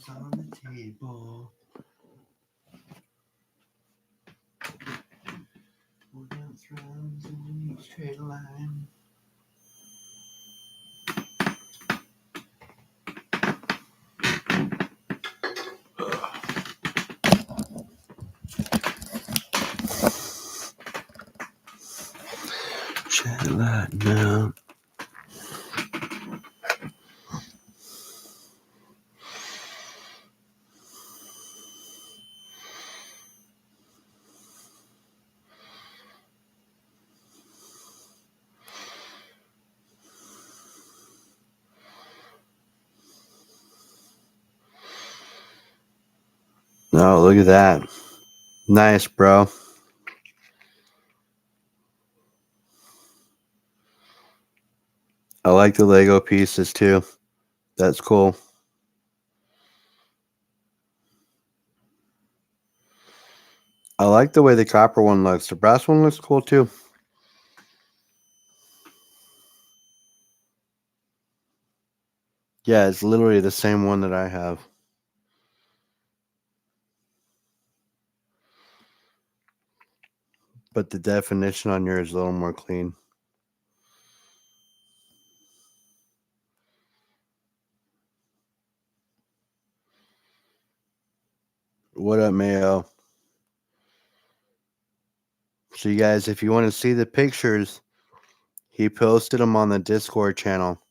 on the table. We'll dance rounds in each straight line. Shed light now. Oh, look at that. Nice, bro. I like the Lego pieces too. That's cool. I like the way the copper one looks. The brass one looks cool too. Yeah, it's literally the same one that I have. But the definition on yours is a little more clean. What up, Mayo? So, you guys, if you want to see the pictures, he posted them on the Discord channel.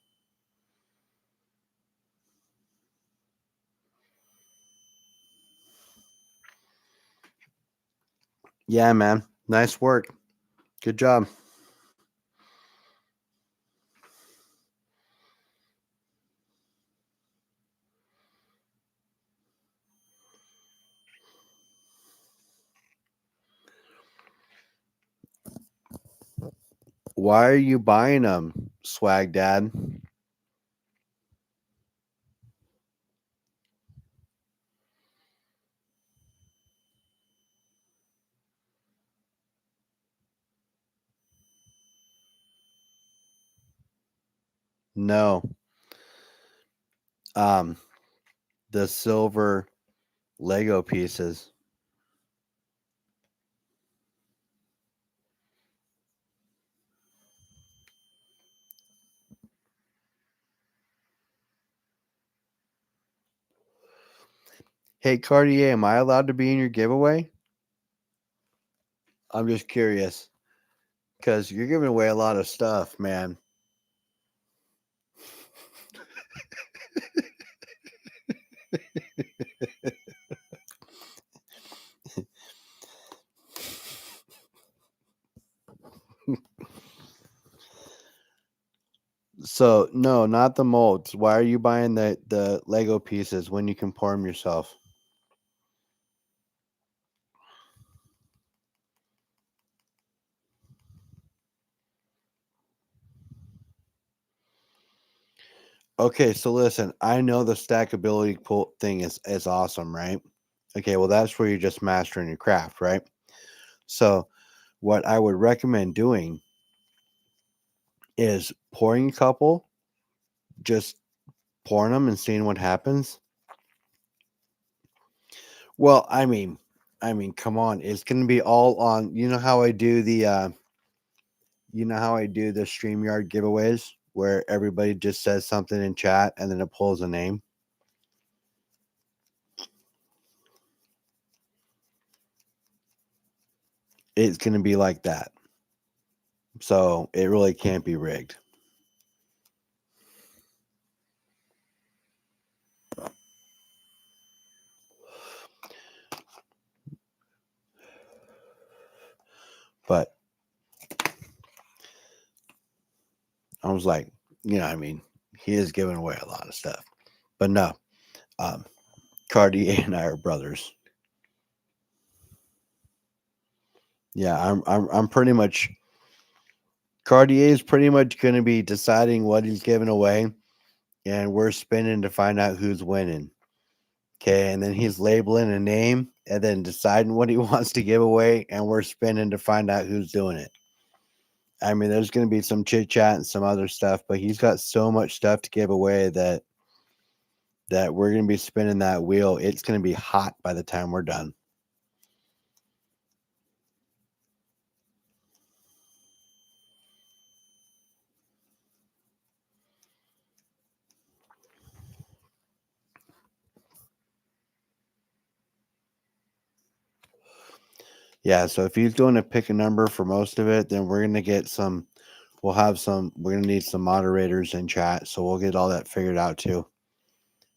Yeah, man. Nice work. Good job. Why are you buying them, Swag Dad? No. Um, the silver Lego pieces. Hey, Cartier, am I allowed to be in your giveaway? I'm just curious because you're giving away a lot of stuff, man. So, no, not the molds. Why are you buying the Lego pieces when you can pour them yourself? Okay, so listen, I know the stackability thing is awesome, right? Okay, well that's where you're just mastering your craft, right? So, what I would recommend doing is pouring a couple, just pouring them and seeing what happens. Well, come on, it's gonna be all on. You know how I do the StreamYard giveaways where everybody just says something in chat and then it pulls a name. It's gonna be like that. So it really can't be rigged. But I was like, he is giving away a lot of stuff. But no, Cartier and I are brothers. Yeah, I'm pretty much Cartier is pretty much going to be deciding what he's giving away, and we're spinning to find out who's winning. Okay, and then he's labeling a name and then deciding what he wants to give away, and we're spinning to find out who's doing it. I mean, there's going to be some chit chat and some other stuff, but he's got so much stuff to give away that that we're going to be spinning that wheel. It's going to be hot by the time we're done. Yeah, so if he's going to pick a number for most of it, then we're going to get some, we're going to need some moderators in chat. So we'll get all that figured out too.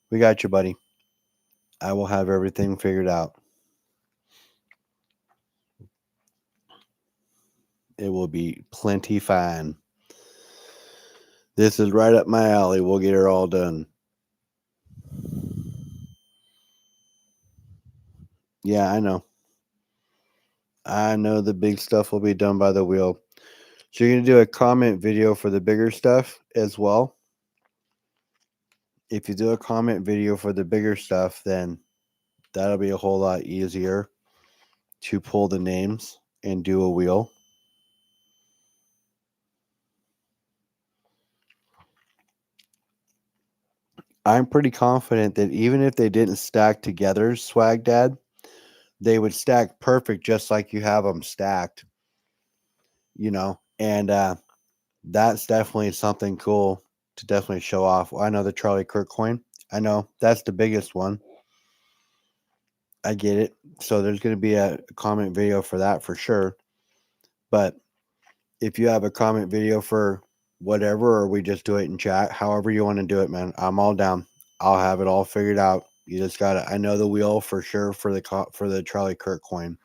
We got you, buddy. I will have everything figured out. It will be plenty fine. This is right up my alley. We'll get her all done. Yeah, I know. I know the big stuff will be done by the wheel. So you're going to do a comment video for the bigger stuff as well. If you do a comment video for the bigger stuff, then that'll be a whole lot easier to pull the names and do a wheel. I'm pretty confident that even if they didn't stack together, Swag Dad, they would stack perfect just like you have them stacked, and that's definitely something cool to definitely show off. I know the Charlie Kirk coin. I know that's the biggest one. I get it. So there's going to be a comment video for that for sure. But if you have a comment video for whatever, or we just do it in chat, however you want to do it, man, I'm all down. I'll have it all figured out. You just got to, I know the wheel for sure for the Charlie Kirk coin.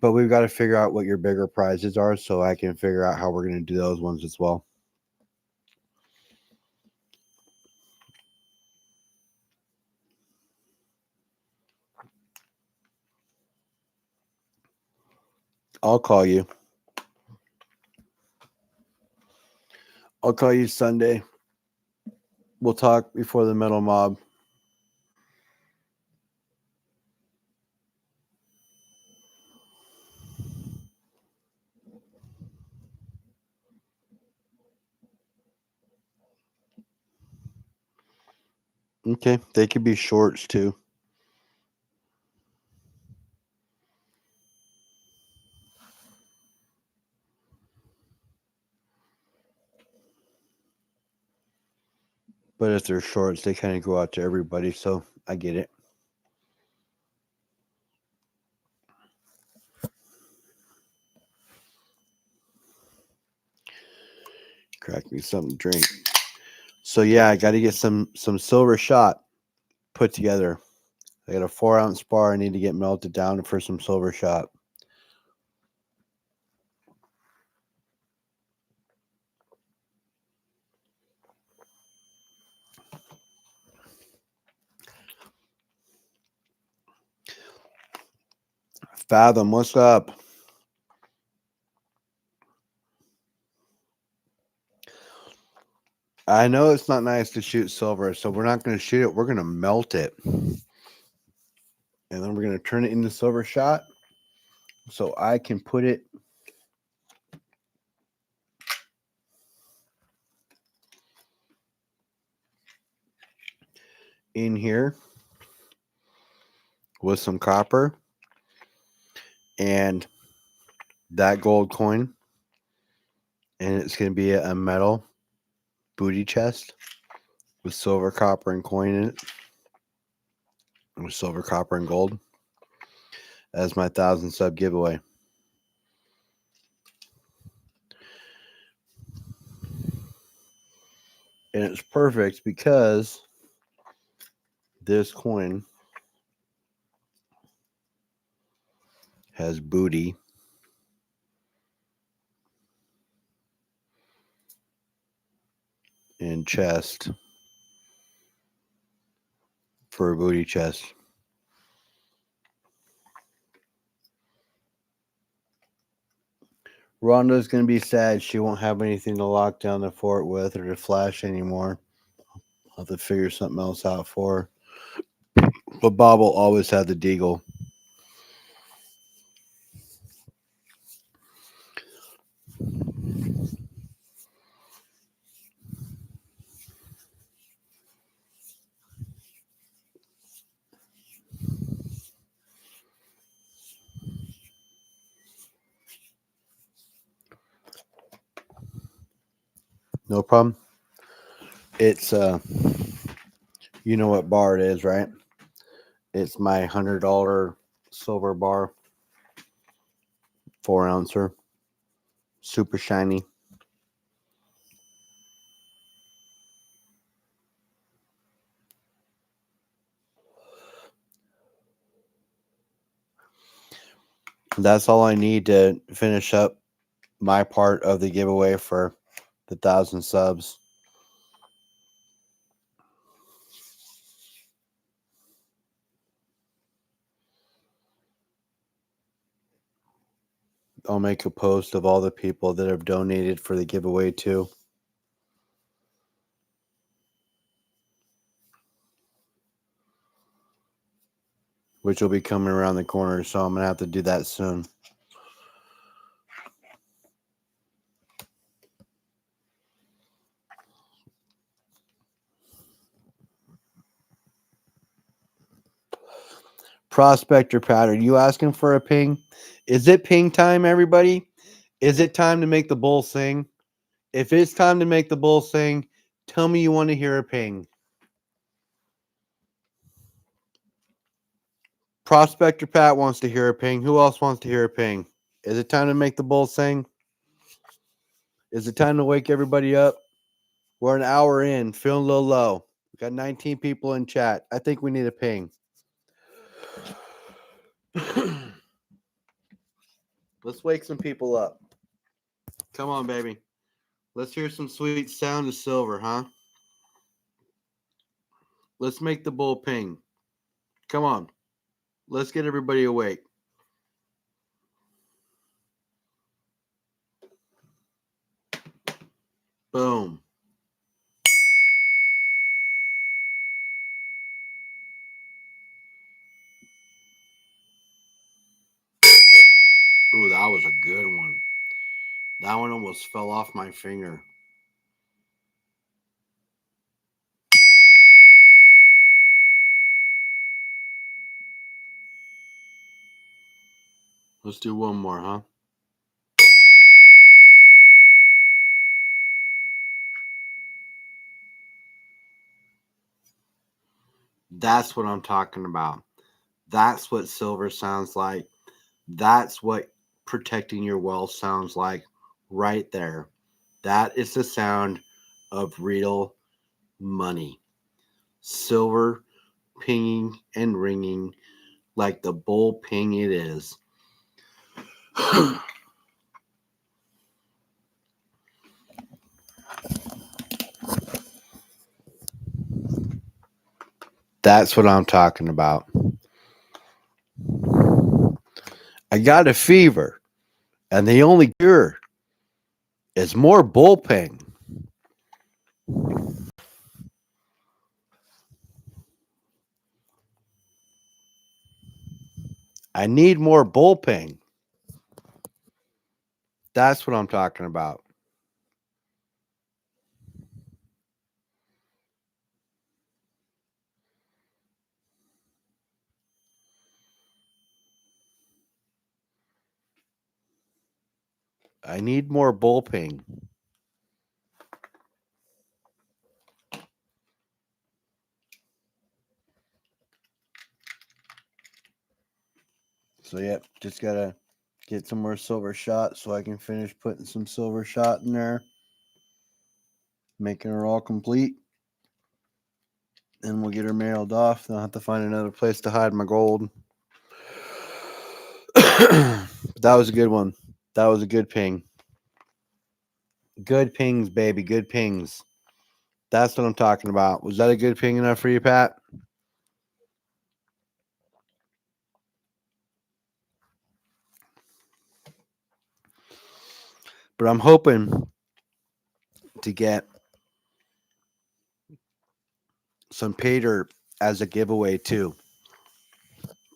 But we've got to figure out what your bigger prizes are so I can figure out how we're going to do those ones as well. I'll call you. I'll call you Sunday. We'll talk before the metal mob. Okay, they could be shorts too. But if they're shorts, they kind of go out to everybody, so I get it. Crack me something to drink. So yeah, I got to get some silver shot put together. I got a 4-ounce bar I need to get melted down for some silver shot. Fathom, what's up? I know it's not nice to shoot silver, so we're not going to shoot it. We're going to melt it. And then we're going to turn it into silver shot so I can put it in here with some copper and that gold coin. And it's going to be a metal booty chest with silver, copper, and coin in it. With silver, copper, and gold as my 1,000 sub giveaway. And it's perfect because this coin has booty and chest for a booty chest. Rhonda's going to be sad. She won't have anything to lock down the fort with or to flash anymore. I'll have to figure something else out for her. But Bob will always have the deagle. No problem. It's you know what bar it is, right? It's my $100 silver bar, 4 ouncer, super shiny. That's all I need to finish up my part of the giveaway for the 1,000 subs. I'll make a post of all the people that have donated for the giveaway too, which will be coming around the corner. So I'm going to have to do that soon. Prospector Pat, are you asking for a ping? Is it ping time, everybody? Is it time to make the bull sing? If it's time to make the bull sing, tell me you want to hear a ping. Prospector Pat wants to hear a ping. Who else wants to hear a ping? Is it time to make the bull sing? Is it time to wake everybody up? We're an hour in, feeling a little low. We got 19 people in chat. I think we need a ping. Let's wake some people up. Come on, baby. Let's hear some sweet sound of silver, huh? Let's make the bull ping. Come on. Let's get everybody awake. Boom. Ooh, that was a good one. That one almost fell off my finger. Let's do one more, huh? That's what I'm talking about. That's what silver sounds like. That's what protecting your wealth sounds like right there. That is the sound of real money. Silver pinging and ringing like the bull ping it is. That's what I'm talking about. I got a fever, and the only cure is more bull ping. I need more bull ping. That's what I'm talking about. I need more bull ping. So, yep, just gotta get some more silver shot so I can finish putting some silver shot in there, making her all complete. And we'll get her mailed off. Then I'll have to find another place to hide my gold. That was a good one. That was a good ping. Good pings, baby. Good pings. That's what I'm talking about. Was that a good ping enough for you, Pat? But I'm hoping to get some pay dirt as a giveaway too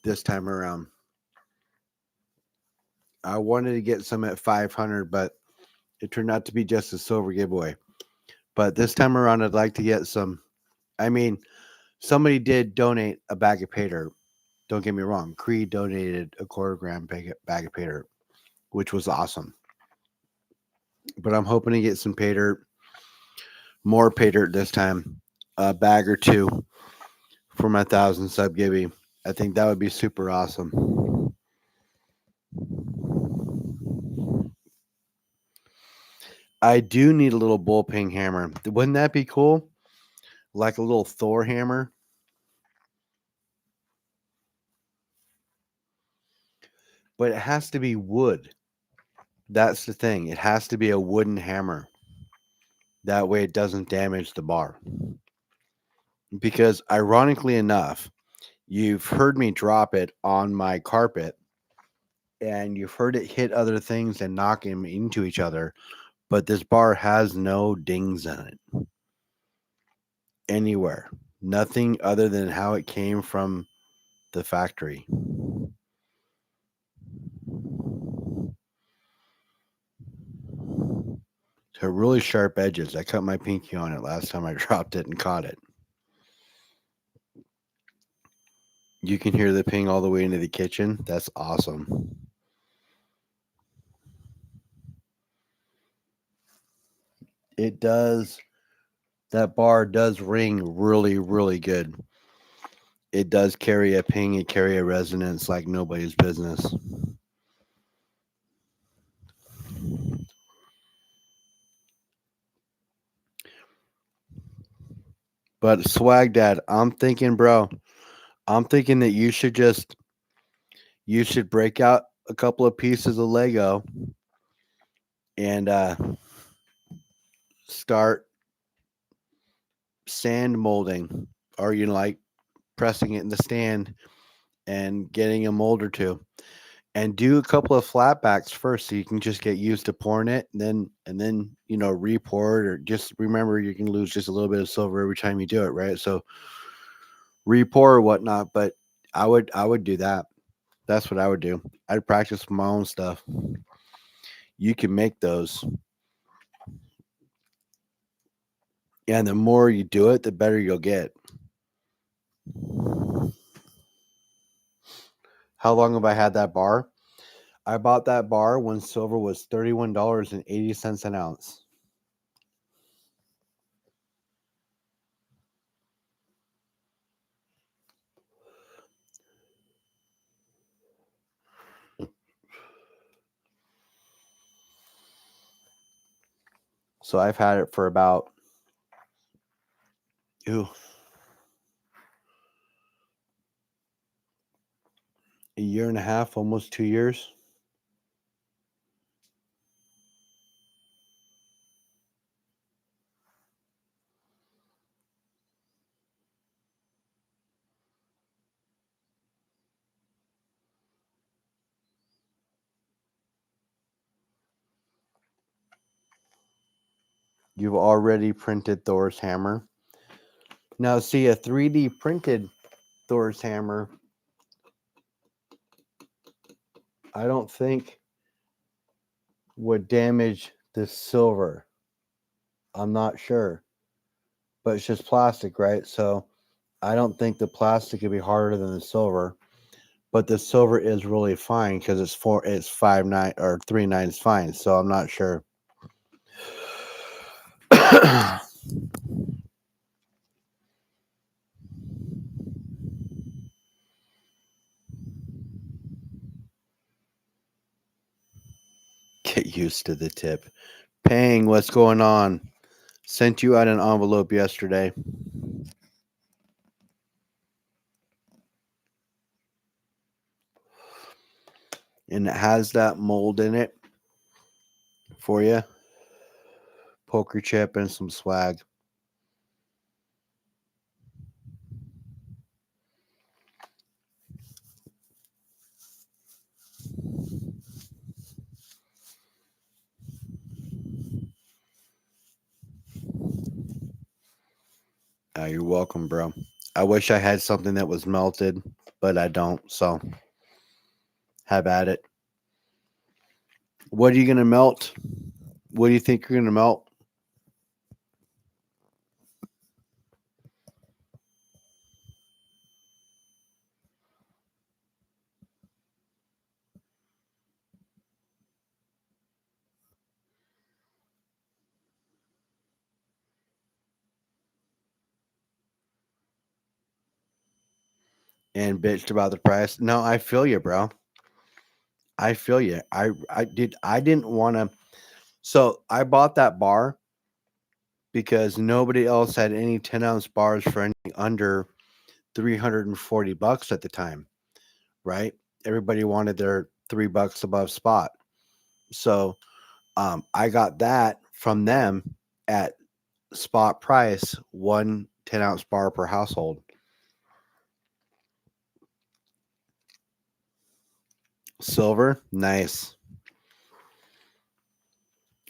this time around. I wanted to get some at 500, but it turned out to be just a silver giveaway. But this time around, I'd like to get some. I mean, somebody did donate a bag of pay dirt. Don't get me wrong. Creed donated a quarter-gram bag of pay dirt, which was awesome. But I'm hoping to get some pay dirt More pay dirt this time. A bag or two for my 1,000 sub Gibby. I think that would be super awesome. I do need a little bullping hammer. Wouldn't that be cool? Like a little Thor hammer. But it has to be wood. That's the thing. It has to be a wooden hammer. That way it doesn't damage the bar. Because ironically enough, you've heard me drop it on my carpet and you've heard it hit other things and knock them into each other, but this bar has no dings in it anywhere. Nothing other than how it came from the factory. So really sharp edges. I cut my pinky on it last time I dropped it and caught it. You can hear the ping all the way into the kitchen. That's awesome. It does. That bar does ring really, really good. It does carry a ping and carry a resonance like nobody's business. But Swag Dad, I'm thinking, bro, I'm thinking that you should break out a couple of pieces of Lego and start sand molding, or like pressing it in the stand and getting a mold or two, and do a couple of flatbacks first, so you can just get used to pouring it, and then re-pour it, or just remember you can lose just a little bit of silver every time you do it, right? So re-pour or whatnot, but I would do that. That's what I would do. I'd practice my own stuff. You can make those, and the more you do it, the better you'll get. How long have I had that bar? I bought that bar when silver was $31.80 an ounce. So I've had it for about ooh, a year and a half, almost 2 years. You've already printed Thor's hammer. Now, see, a 3D printed Thor's hammer, I don't think would damage the silver. I'm not sure, but it's just plastic, right? So I don't think the plastic would be harder than the silver. But the silver is really fine because it's 5.9 or 3.9 is fine. So I'm not sure. Get used to the tip. Pang, what's going on? Sent you out an envelope yesterday. And it has that mold in it for you. Poker chip and some swag. You're welcome, bro. I wish I had something that was melted, but I don't. So have at it. What are you going to melt? What do you think you're going to melt? and bitched about the price. No, I feel you, bro. I feel you. I didn't want to. So I bought that bar because nobody else had any 10-ounce bars for anything under $340 at the time, right? Everybody wanted their $3 above spot. So I got that from them at spot price, one 10-ounce bar per household. Silver, nice.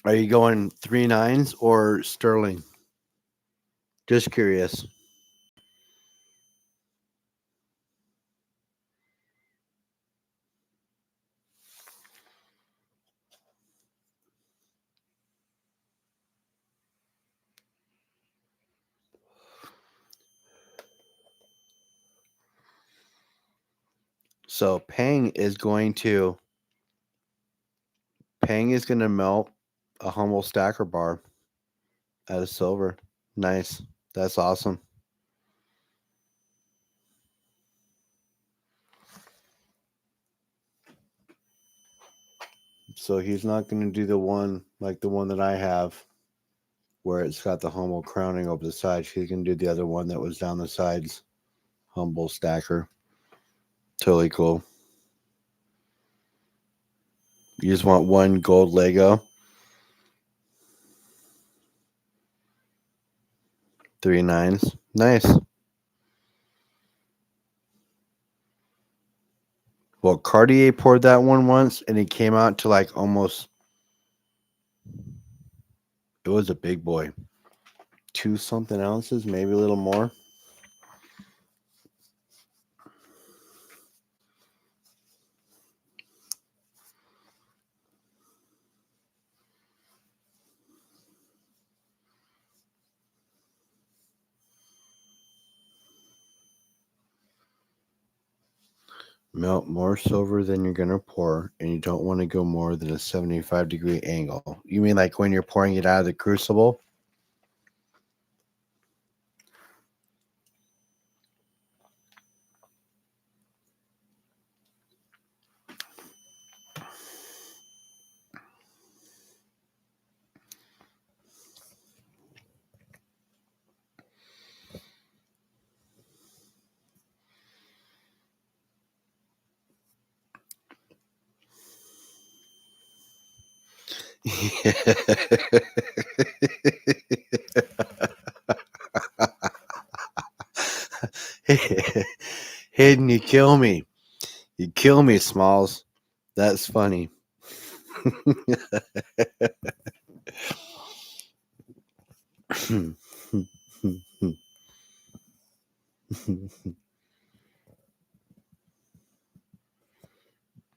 Are you going 3 9s or sterling? Just curious. So Pang is going to melt a humble stacker bar out of silver. Nice. That's awesome. So he's not going to do the one like the one that I have where it's got the humble crowning over the sides. He's going to do the other one that was down the sides. Humble stacker. Totally cool. You just want one gold Lego. 3 9s. Nice. Well, Cartier poured that one once and it came out to like almost, it was a big boy. 2 something ounces, maybe a little more. Melt more silver than you're going to pour, and you don't want to go more than a 75-degree angle. You mean like when you're pouring it out of the crucible? Hidden, you kill me. You kill me, Smalls. That's funny.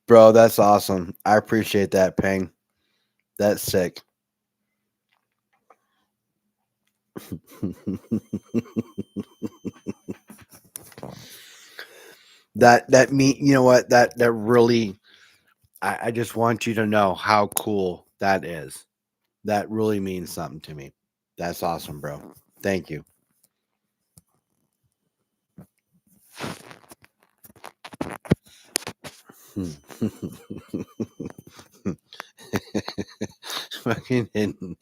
Bro, that's awesome. I appreciate that, Peng. That's sick. that me, you know what? That really, I just want you to know how cool that is. That really means something to me. That's awesome, bro. Thank you. Fucking hidden.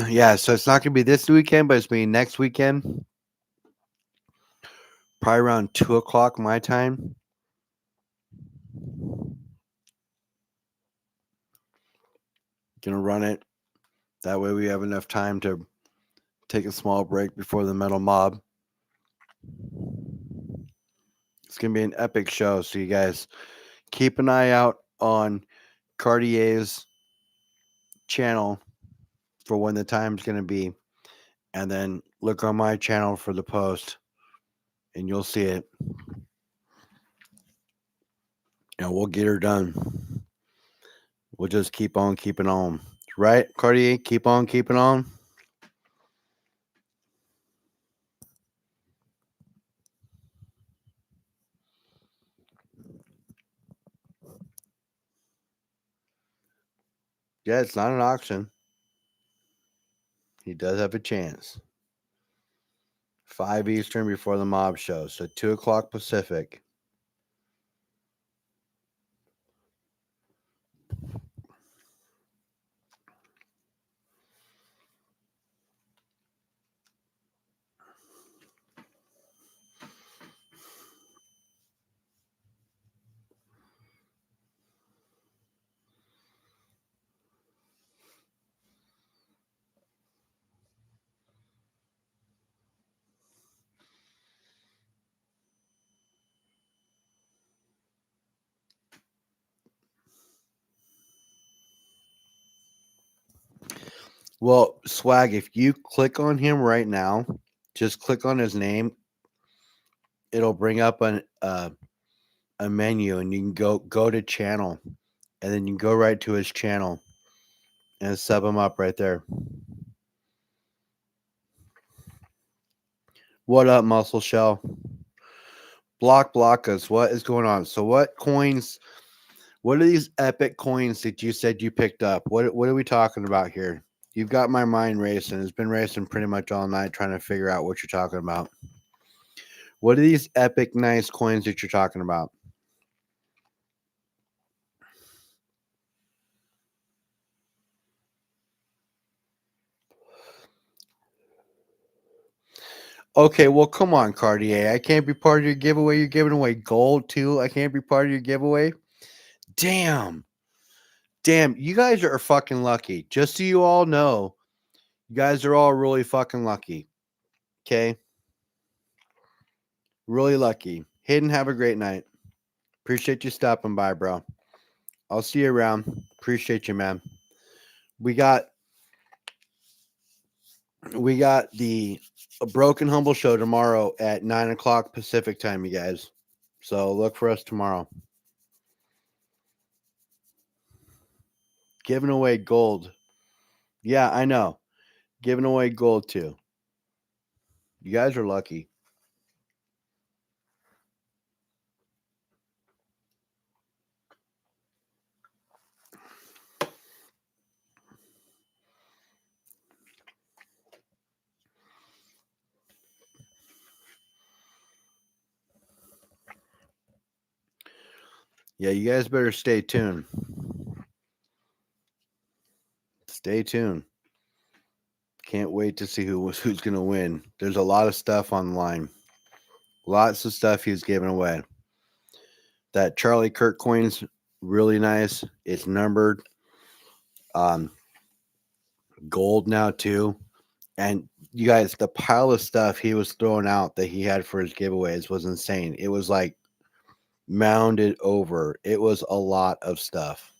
Yeah, so it's not gonna be this weekend, but it's gonna be next weekend, probably around 2 o'clock my time. Gonna run it. That way we have enough time to take a small break before the metal mob. It's gonna be an epic show, so you guys keep an eye out on Cartier's channel for when the time's gonna be, and then look on my channel for the post, and you'll see it. And we'll get her done. We'll just keep on keeping on. Right, Cartier? Keep on keeping on. Yeah, it's not an auction. He does have a chance. 5 Eastern before the mob show, so 2 o'clock Pacific. Well, Swag, if you click on him right now, just click on his name. It'll bring up a menu, and you can go to channel, and then you can go right to his channel and sub him up right there. What up, Muscle Shell? Blockas, what is going on? So, what coins? What are these epic coins that you said you picked up? What are we talking about here? You've got my mind racing. It's been racing pretty much all night trying to figure out what you're talking about. What are these epic nice coins that you're talking about? Okay, well, come on, Cartier. I can't be part of your giveaway. You're giving away gold too. I can't be part of your giveaway. Damn. Damn, you guys are fucking lucky. Just so you all know, you guys are all really fucking lucky. Okay? Really lucky. Hayden, have a great night. Appreciate you stopping by, bro. I'll see you around. Appreciate you, man. We got the Broken Humble show tomorrow at 9 o'clock Pacific time, you guys. So look for us tomorrow. Giving away gold. Yeah, I know. Giving away gold too. You guys are lucky. Yeah, you guys better stay tuned. Stay tuned. Can't wait to see who's going to win. There's a lot of stuff online. Lots of stuff he's giving away. That Charlie Kirk coin's really nice. It's numbered. Um, Gold now too. And you guys, the pile of stuff he was throwing out that he had for his giveaways was insane. It was like mounded over. It was a lot of stuff.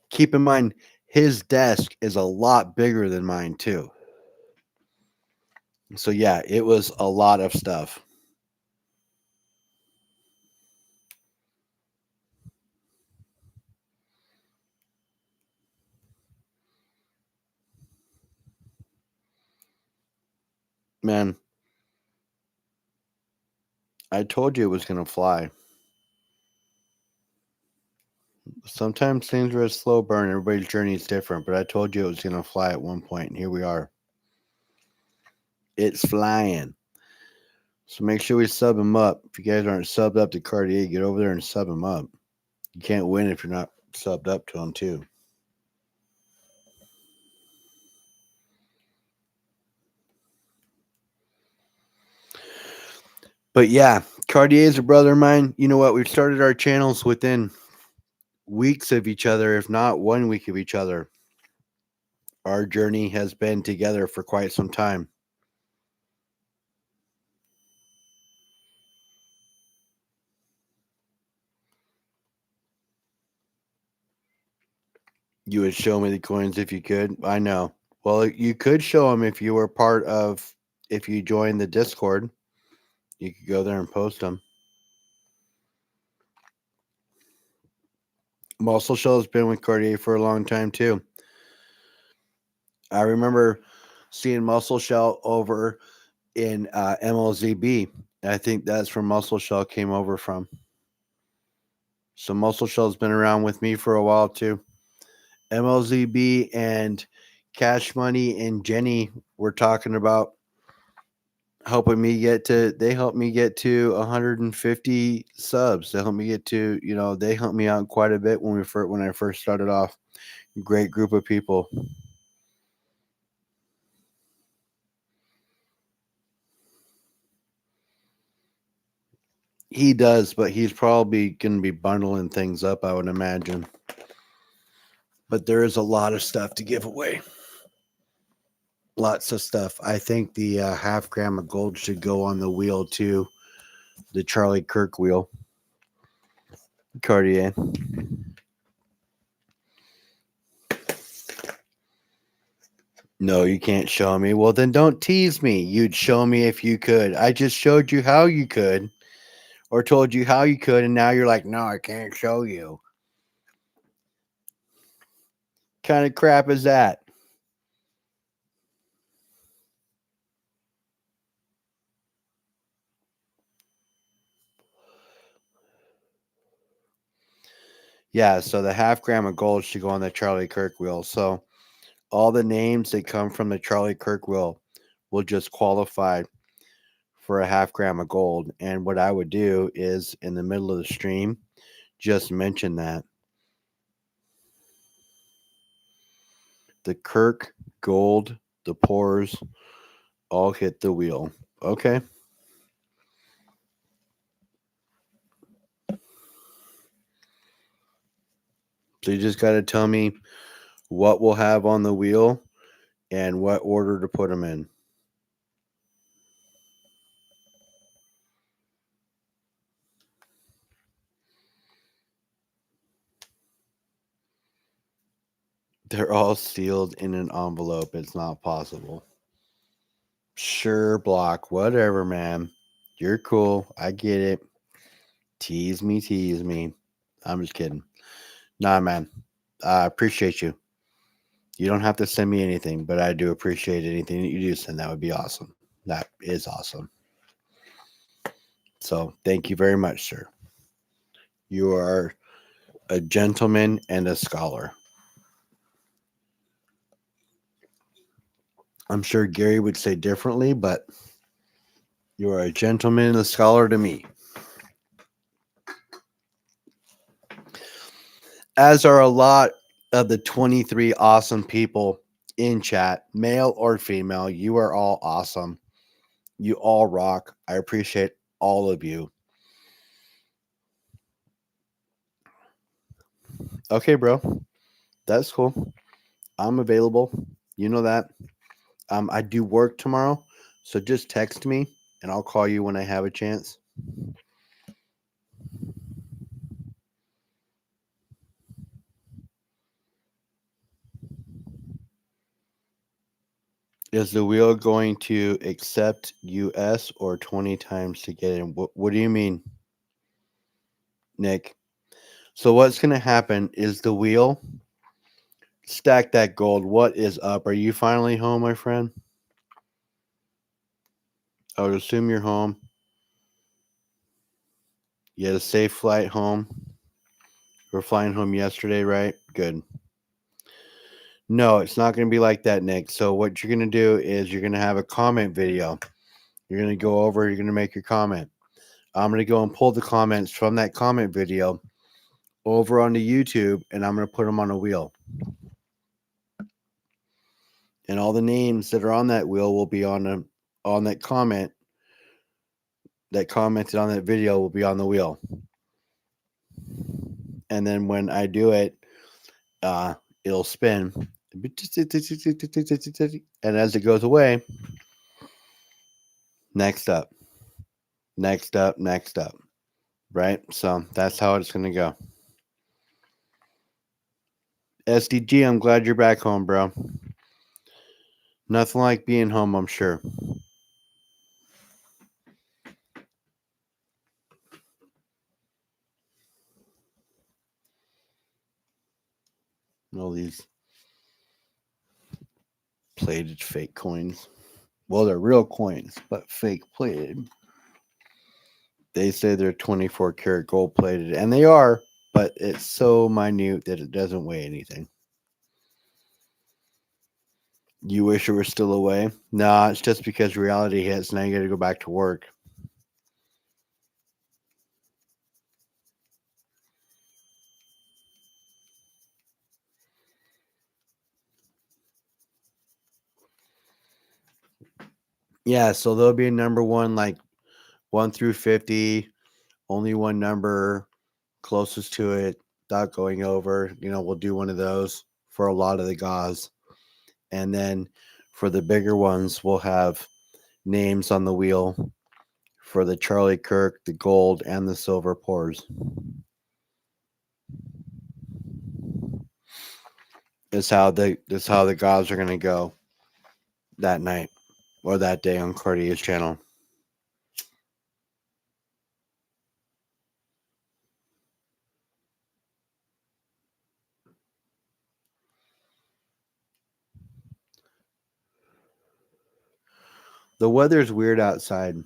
Keep in mind, his desk is a lot bigger than mine too. So yeah, it was a lot of stuff. Man, I told you it was going to fly. Sometimes things are a slow burn. Everybody's journey is different, but I told you it was going to fly at one point, and here we are. It's flying. So make sure we sub him up. If you guys aren't subbed up to Cartier, get over there and sub him up. You can't win if you're not subbed up to him, too. But yeah, Cartier is a brother of mine. You know what? We've started our channels within weeks of each other, if not 1 week of each other. Our journey has been together for quite some time. You would show me the coins if you could. I know. Well, you could show them if you were part of, if you joined the Discord. You could go there and post them. Muscle Shell has been with Cartier for a long time too. I remember seeing Muscle Shell over in MLZB. I think that's where Muscle Shell came over from. So Muscle Shell's been around with me for a while too. MLZB and Cash Money and Jenny were talking about helping me get to. They helped me get to 150 subs. They helped me get to. They helped me out quite a bit when I first started off. Great group of people. He does, but he's probably going to be bundling things up, I would imagine. But there is a lot of stuff to give away. Lots of stuff. I think the half gram of gold should go on the wheel too. The Charlie Kirk wheel. Cartier. No, you can't show me. Well, then don't tease me. You'd show me if you could. I just showed you how you could, or told you how you could, and now you're like, no, I can't show you. Kind of crap is that? Yeah, so the half gram of gold should go on the Charlie Kirk wheel. So all the names that come from the Charlie Kirk will just qualify for a half gram of gold. And what I would do is in the middle of the stream, just mention that the Kirk gold, the pores all hit the wheel. Okay. So you just got to tell me what we'll have on the wheel and what order to put them in. They're all sealed in an envelope. It's not possible. Sure, block, whatever, man. You're cool. I get it. Tease me, tease me. I'm just kidding. Nah, man. I appreciate you. You don't have to send me anything, but I do appreciate anything that you do send. That would be awesome. That is awesome. So thank you very much, sir. You are a gentleman and a scholar. I'm sure Gary would say differently, but you are a gentleman and a scholar to me. As are a lot of the 23 awesome people in chat, male or female. You are all awesome. You all rock. I appreciate all of you. Okay, bro. That's cool. I'm available. You know that. I do work tomorrow, so just text me and I'll call you when I have a chance. Is the wheel going to accept US or 20 times to get in? What do you mean, Nick? So what's going to happen is the wheel stack that gold. What is up? Are you finally home, my friend? I would assume you're home. You had a safe flight home. You were flying home yesterday, right? Good. No, it's not going to be like that, Nick. So what you're going to do is you're going to have a comment video. You're going to go over, you're going to make your comment. I'm going to go and pull the comments from that comment video over onto YouTube, and I'm going to put them on a wheel. And all the names that are on that wheel will be on that comment that commented on that video will be on the wheel. And then when I do it, it'll spin. And as it goes away, next up, next up, next up. Right? So that's how it's going to go. SDG, I'm glad you're back home, bro. Nothing like being home, I'm sure. All these plated fake coins. Well, they're real coins, but fake plated. They say they're 24 karat gold plated, and they are. but it's so minute that it doesn't weigh anything. You wish it were still away? Nah, it's just because reality hits. Now you got to go back to work. Yeah, so there'll be a number one, like 1 through 50, only one number closest to it, without going over. We'll do one of those for a lot of the gauze. And then for the bigger ones, we'll have names on the wheel for the Charlie Kirk, the gold, and the silver pours. That's how the gauze are gonna go that night or that day on Cartier's channel. The weather's weird outside.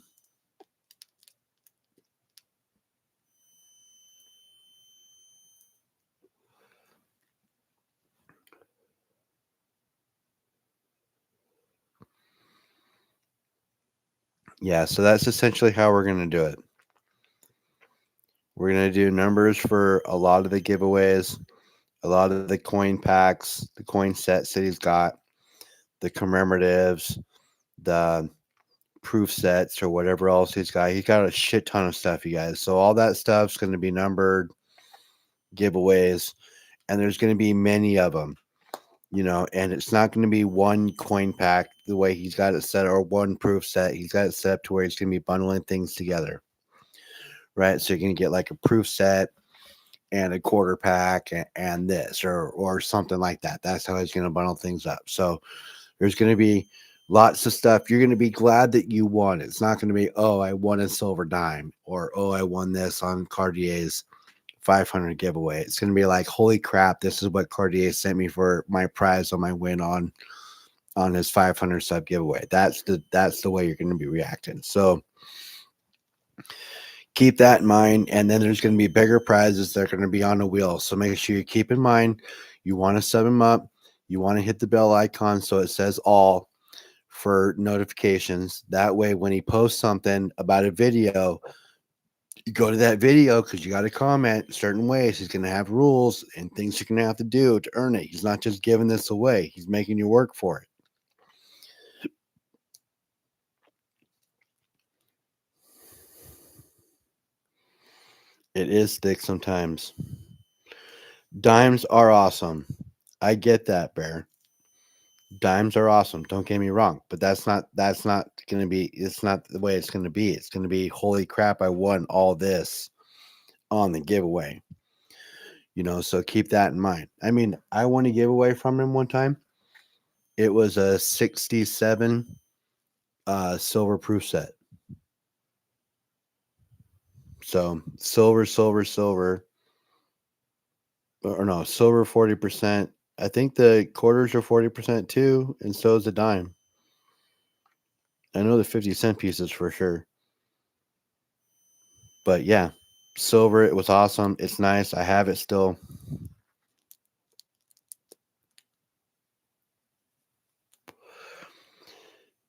Yeah, so that's essentially how we're gonna do it. We're gonna do numbers for a lot of the giveaways, a lot of the coin packs, the coin sets that he's got, the commemoratives, the proof sets, or whatever else he's got. He's got a shit ton of stuff, you guys. So all that stuff's going to be numbered giveaways, and there's going to be many of them, and it's not going to be one coin pack the way he's got it set, or one proof set. He's got it set up to where he's going to be bundling things together, right? So you're going to get like a proof set and a quarter pack and this or something like that. That's how he's going to bundle things up. So there's going to be lots of stuff. You're going to be glad that you won. It's not going to be, oh, I won a silver dime, or oh, I won this on Cartier's 500 giveaway. It's going to be like, holy crap, this is what Cartier sent me for my prize on my win on his 500 sub giveaway. That's the way you're going to be reacting. So keep that in mind. And then there's going to be bigger prizes that are going to be on the wheel. So make sure you keep in mind, you want to sub them up. You want to hit the bell icon so it says all for notifications. That way, when he posts something about a video, you go to that video because you got to comment certain ways. He's going to have rules and things you're going to have to do to earn it. He's not just giving this away, he's making you work for it. It is thick sometimes. Dimes are awesome. I get that, Bear. Dimes are awesome. Don't get me wrong, but that's not going to be. It's not the way it's going to be. It's going to be, holy crap! I won all this on the giveaway. So keep that in mind. I mean, I won a giveaway from him one time. It was a 67 silver proof set. So silver, silver, silver, or no, silver 40%. I think the quarters are 40% too, and so is the dime. I know the 50-cent pieces for sure. But yeah, silver, it was awesome. It's nice. I have it still.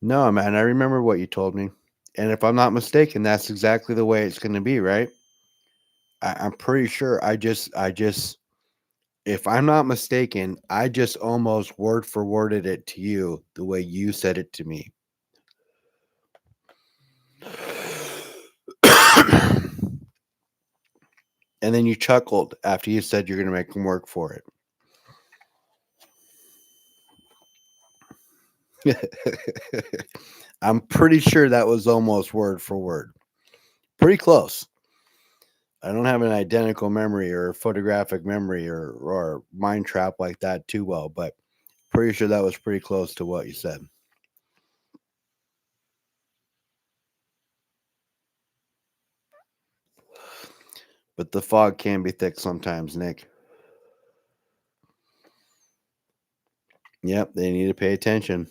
No, man, I remember what you told me. And if I'm not mistaken, that's exactly the way it's going to be, right? I'm pretty sure if I'm not mistaken, I just almost word for worded it to you the way you said it to me. And then you chuckled after you said you're going to make him work for it. I'm pretty sure that was almost word for word. Pretty close. I don't have an identical memory or photographic memory or mind trap like that too well, but pretty sure that was pretty close to what you said. But the fog can be thick sometimes, Nick. Yep, they need to pay attention.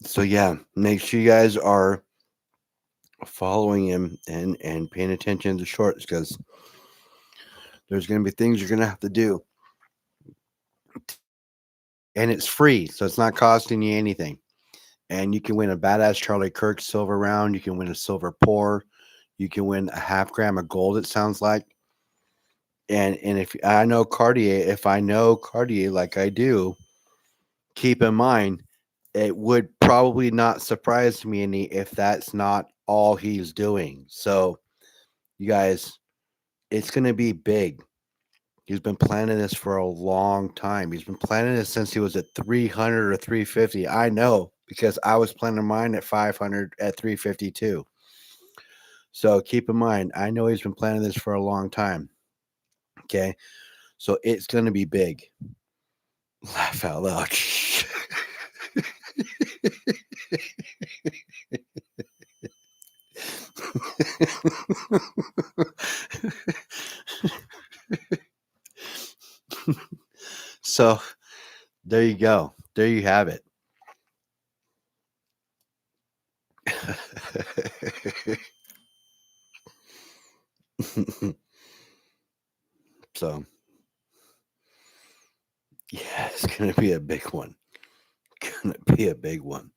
So yeah, make sure you guys are following him and paying attention to shorts because there's going to be things you're going to have to do, and it's free, so it's not costing you anything. And you can win a badass Charlie Kirk silver round. You can win a silver pour. You can win a half gram of gold. It sounds like. And if I know Cartier, if I know Cartier like I do, keep in mind it would probably not surprise me any if that's not all he's doing. So you guys, it's going to be big. He's been planning this for a long time. He's been planning this since he was at 300 or 350. I know because I was planning mine at 500 at 352. So keep in mind, I know he's been planning this for a long time. Okay. So it's going to be big. Laugh out loud. So there you go. There you have it. So yeah, it's gonna be a big one. Gonna be a big one.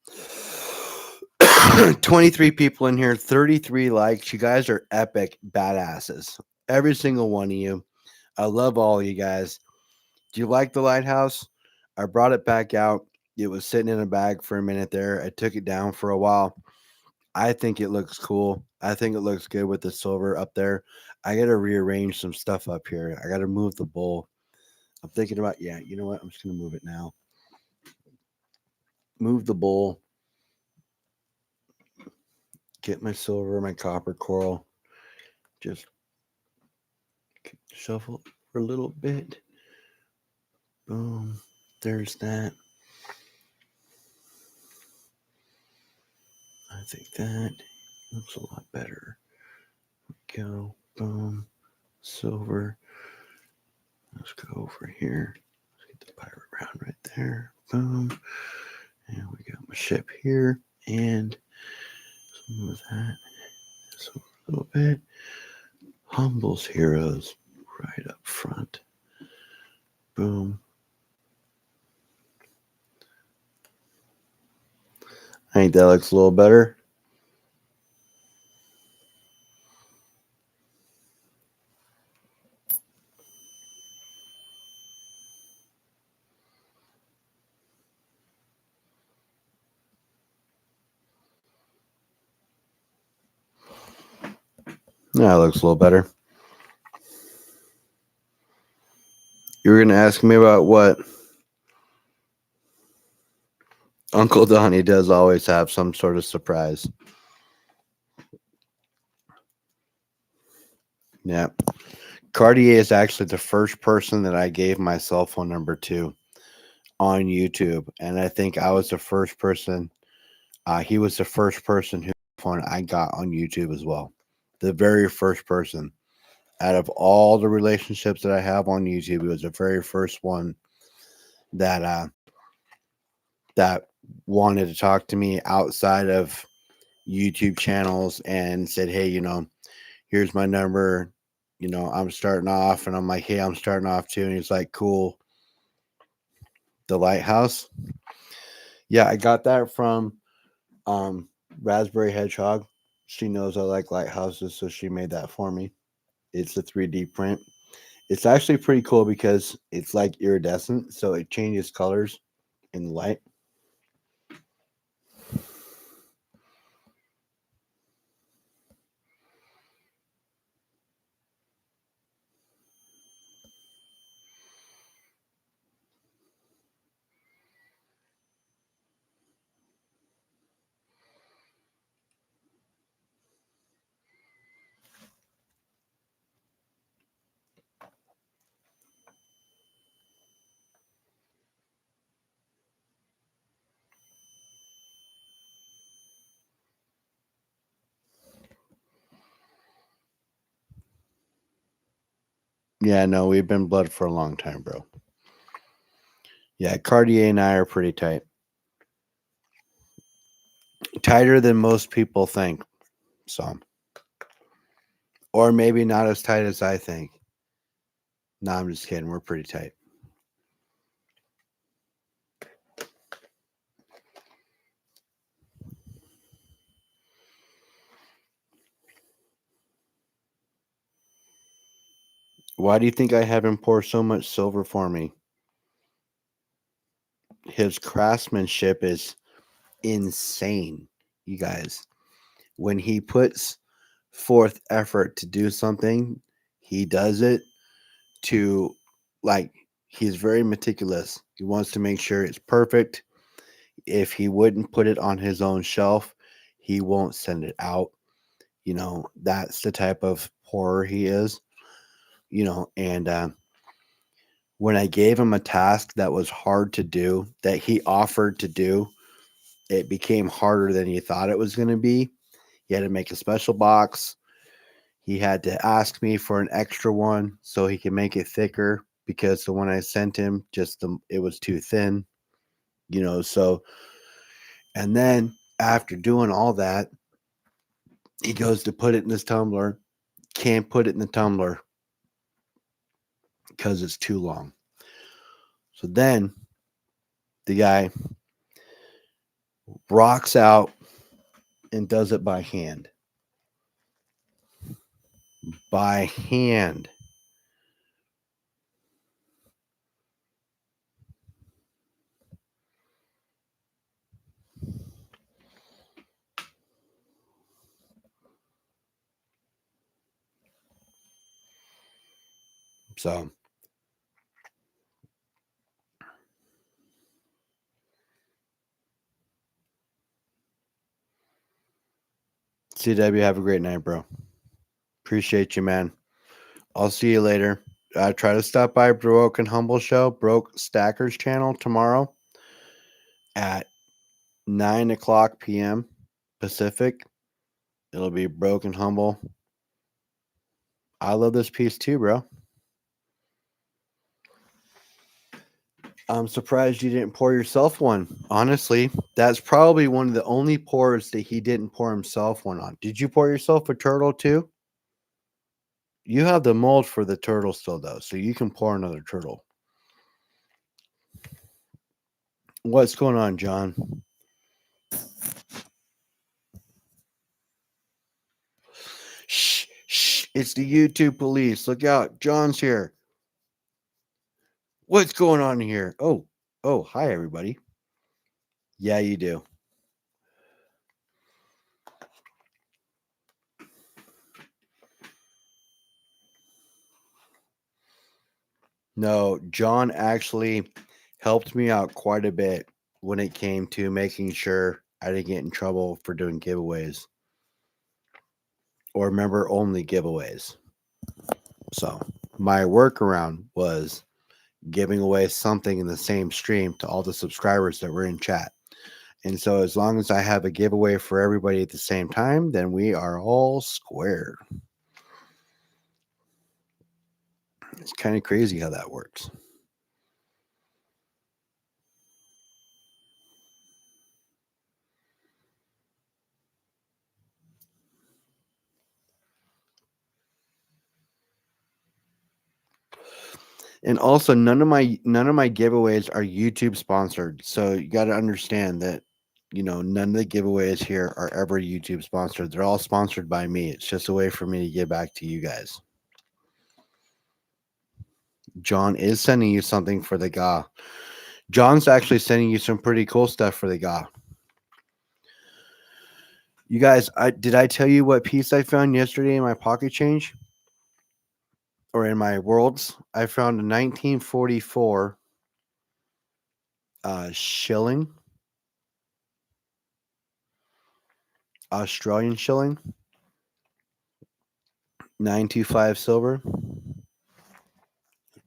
23 people in here, 33 likes. You guys are epic badasses. Every single one of you. I love all of you guys. Do you like the lighthouse? I brought it back out. It was sitting in a bag for a minute there. I took it down for a while. I think it looks cool. I think it looks good with the silver up there. I got to rearrange some stuff up here. I got to move the bowl. I'm thinking about, yeah, you know what? I'm just going to move it now. Move the bowl. Get my silver, my copper coral. Just shuffle for a little bit. Boom. There's that. I think that looks a lot better. Go. Boom. Silver. Let's go over here. Let's get the pirate round right there. Boom. And we got my ship here. And some of that. So a little bit. Humble's Heroes right up front. Boom. I think that looks a little better. Yeah, it looks a little better. You were going to ask me about what? Uncle Donnie does always have some sort of surprise. Yeah. Cartier is actually the first person that I gave my cell phone number to on YouTube. And I think I was the first person. He was the first person whose phone I got on YouTube as well. The very first person. Out of all the relationships that I have on YouTube, it was the very first one that that wanted to talk to me outside of YouTube channels and said, "Hey, here's my number. I'm starting off," and I'm like, "Hey, I'm starting off too." And he's like, "Cool." The lighthouse. Yeah, I got that from um, Raspberry Hedgehog. She knows I like lighthouses, so she made that for me. It's a 3D print. It's actually pretty cool because it's like iridescent, so it changes colors in the light. Yeah, no, we've been blood for a long time, bro. Yeah, Cartier and I are pretty tight. Tighter than most people think. So, or maybe not as tight as I think. No, I'm just kidding. We're pretty tight. Why do you think I have him pour so much silver for me? His craftsmanship is insane, you guys. When he puts forth effort to do something, he does it to like he's very meticulous. He wants to make sure it's perfect. If he wouldn't put it on his own shelf, he won't send it out. That's the type of pourer he is. And when I gave him a task that was hard to do, that he offered to do, it became harder than he thought it was going to be. He had to make a special box. He had to ask me for an extra one so he could make it thicker because the one I sent him it was too thin. So and then after doing all that, he goes to put it in his tumbler, can't put it in the tumbler because it's too long. So then the guy rocks out and does it by hand. By hand. So CW, have a great night, bro. Appreciate you, man. I'll see you later. Try to stop by Broke and Humble Show, Broke Stackers channel tomorrow at 9 o'clock p.m. Pacific. It'll be Broke and Humble. I love this piece too, bro. I'm surprised you didn't pour yourself one. Honestly, that's probably one of the only pours that he didn't pour himself one on. Did you pour yourself a turtle too? You have the mold for the turtle still, though, so you can pour another turtle. What's going on, John? Shh, shh. It's the YouTube police. Look out. John's here. What's going on here? Oh, hi, everybody. Yeah, you do. No, John actually helped me out quite a bit when it came to making sure I didn't get in trouble for doing giveaways or member only giveaways. So, my workaround was giving away something in the same stream to all the subscribers that were in chat. And so, as long as I have a giveaway for everybody at the same time, then we are all square. It's kind of crazy how that works. And also, none of my giveaways are YouTube sponsored. So you got to understand that none of the giveaways here are ever YouTube sponsored. They're all sponsored by me. It's just a way for me to give back to you guys. John is sending you something for the GA. John's actually sending you some pretty cool stuff for the GA. You guys, did I tell you what piece I found yesterday in my pocket change? Or in my worlds? I found a 1944 shilling, Australian shilling, 925 silver.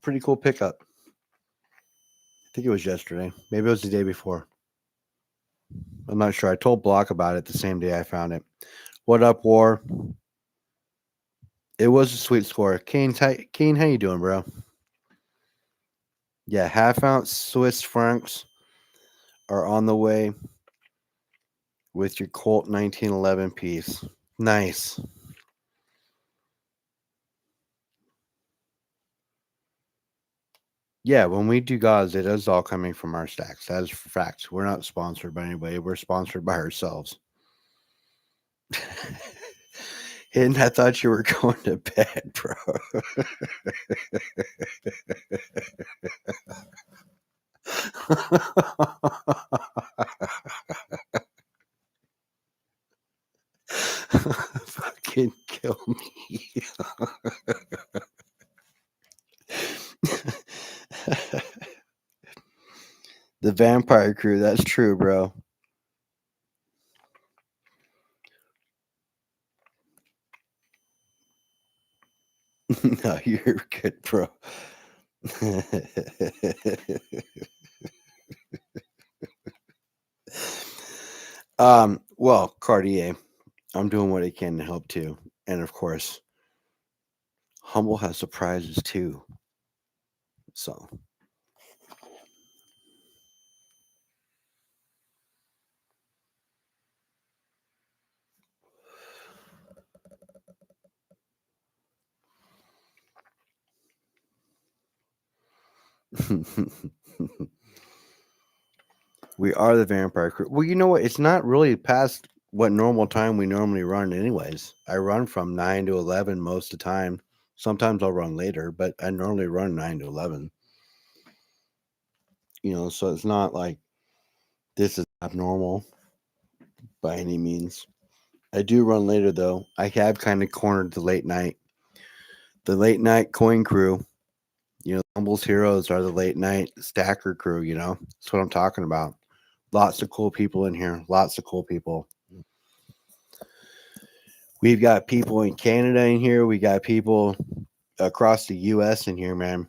Pretty cool pickup. I think it was yesterday. Maybe it was the day before. I'm not sure. I told Block about it the same day I found it. What up, War? It was a sweet score. Kane, how you doing, bro? Yeah, half ounce Swiss francs are on the way. with your Colt 1911 piece. Nice. Yeah, when we do gauze, it is all coming from our stacks. That is facts. We're not sponsored by anybody. We're sponsored by ourselves. And I thought you were going to bed, bro. Fucking kill me. The vampire crew, that's true, bro. No, you're good, bro. Well, Cartier, I'm doing what I can to help too. And of course, Humble has surprises too. So we are the vampire crew. Well, you know what? It's not really past what normal time we normally run, anyways. I run from 9 to 11 most of the time. Sometimes I'll run later, but I normally run 9 to 11. So it's not like this is abnormal by any means. I do run later though. I have kind of cornered the late night coin crew. Humble's heroes are the late night stacker crew. That's what I'm talking about. Lots of cool people in here. Lots of cool people. We've got people in Canada in here. We got people across the U.S. in here, man.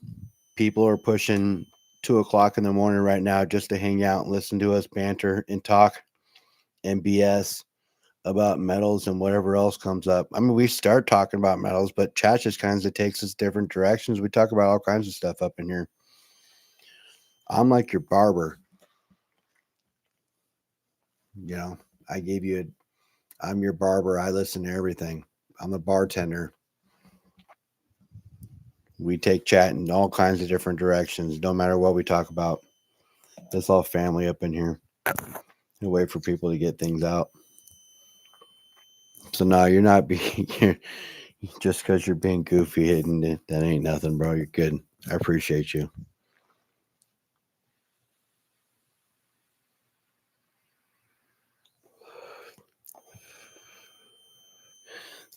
People are pushing 2 o'clock in the morning right now just to hang out and listen to us banter and talk and BS about metals and whatever else comes up. I mean, we start talking about metals, but chat just kind of takes us different directions. We talk about all kinds of stuff up in here. I'm like your barber. You know, I gave you I'm your barber. I listen to everything. I'm the bartender. We take chat in all kinds of different directions, no matter what we talk about. It's all family up in here. We wait for people to get things out. So no, you're not being just because you're being goofy hitting it. That ain't nothing, bro. You're good. I appreciate you.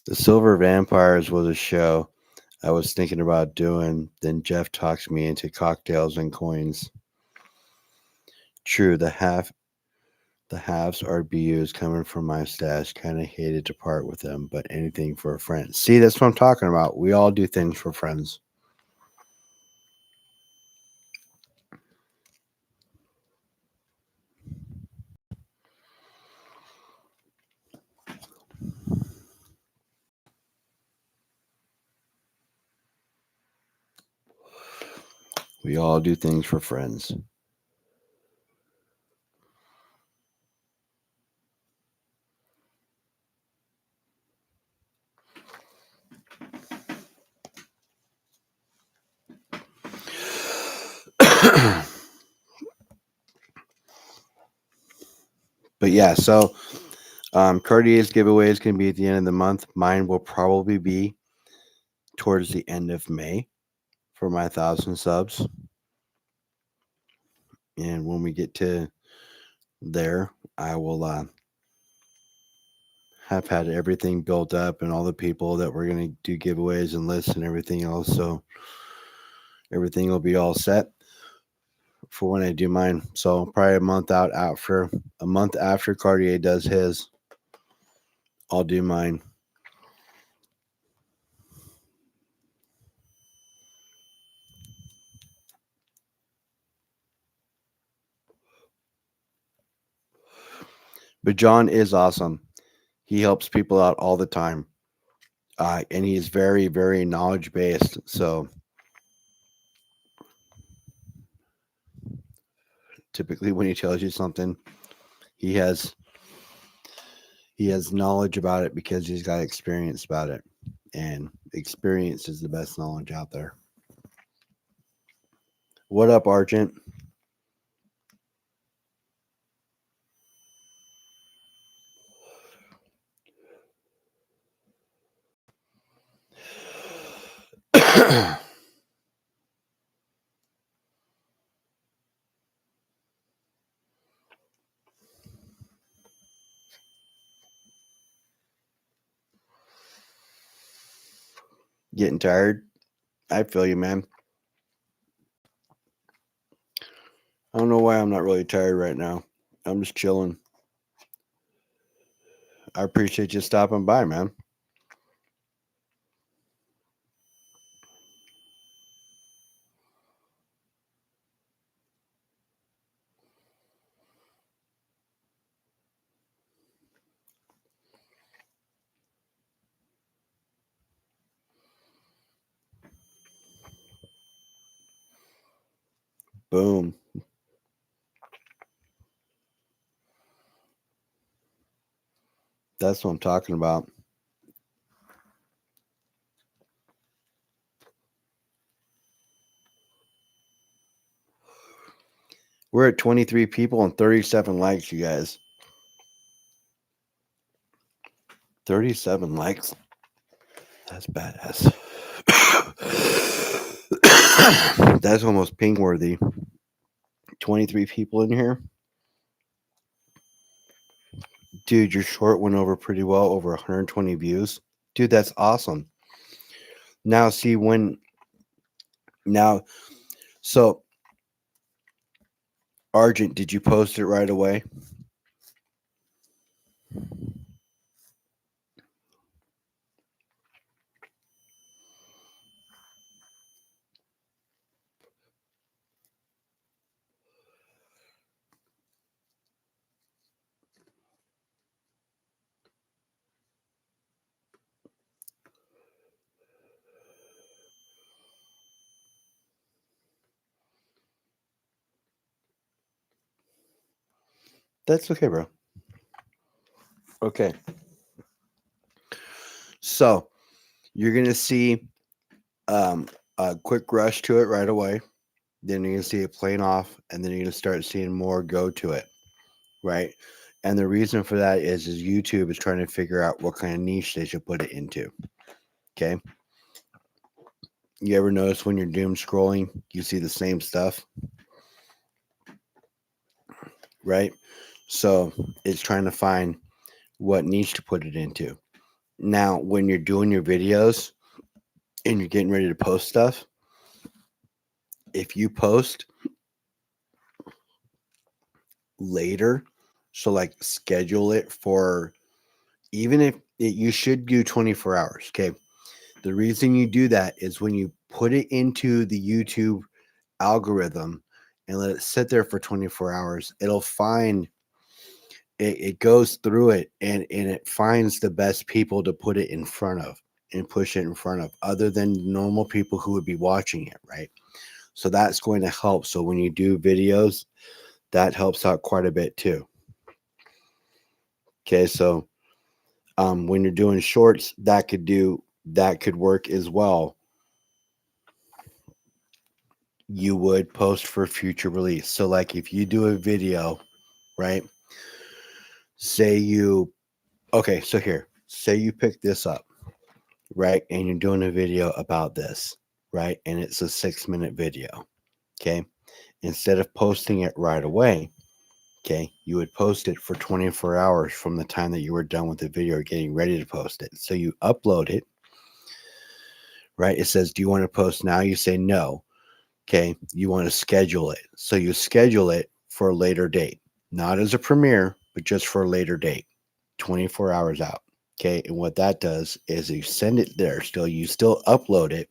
The Silver Vampires was a show I was thinking about doing. Then Jeff talks me into cocktails and coins. True, the halves are BUs coming from my stash. Kind of hated to part with them, but anything for a friend. See, that's what I'm talking about. We all do things for friends. We all do things for friends. But yeah, so Cartier's giveaway is going to be at the end of the month. Mine will probably be towards the end of May for my 1,000 subs. And when we get to there, I will have had everything built up and all the people that we're going to do giveaways and lists and everything else. So everything will be all set for when I do mine. So probably a month after Cartier does his, I'll do mine. But John is awesome. He helps people out all the time. And he's very, very knowledge based. So typically when he tells you something, he has He has knowledge about it because he's got experience about it. And experience is the best knowledge out there. What up, Argent? Getting tired? I feel you, man. I don't know why I'm not really tired right now. I'm just chilling. I appreciate you stopping by, man. Boom. That's what I'm talking about. We're at 23 people and 37 likes, you guys. 37 likes. That's badass. That's almost ping worthy. 23 people in here. Dude, your short went over pretty well, over 120 views. Dude, that's awesome. Now, see, so Argent, did you post it right away? That's okay, bro. Okay. So you're going to see a quick rush to it right away. Then you're going to see it playing off, and then you're going to start seeing more go to it, right? And the reason for that is YouTube is trying to figure out what kind of niche they should put it into. Okay. You ever notice when you're doom scrolling, you see the same stuff, right? So it's trying to find what niche to put it into. Now, when you're doing your videos and you're getting ready to post stuff, if you post later, so like schedule it for, even if you should do 24 hours. Okay. The reason you do that is when you put it into the YouTube algorithm and let it sit there for 24 hours, it'll find it goes through it, and it finds the best people to put it in front of and push it in front of, other than normal people who would be watching it, right? So that's going to help. So when you do videos, that helps out quite a bit too. Okay, so when you're doing shorts, that could work as well. You would post for future release. So like if you do a video, right? Say you okay, so here, say you pick this up, right? And you're doing a video about this, right? And it's a 6-minute video. Okay. Instead of posting it right away, okay, you would post it for 24 hours from the time that you were done with the video or getting ready to post it. So you upload it, right? It says, do you want to post now? You say no. Okay. You want to schedule it. So you schedule it for a later date, not as a premiere, but just for a later date, 24 hours out. Okay. And what that does is you send it there still, you still upload it,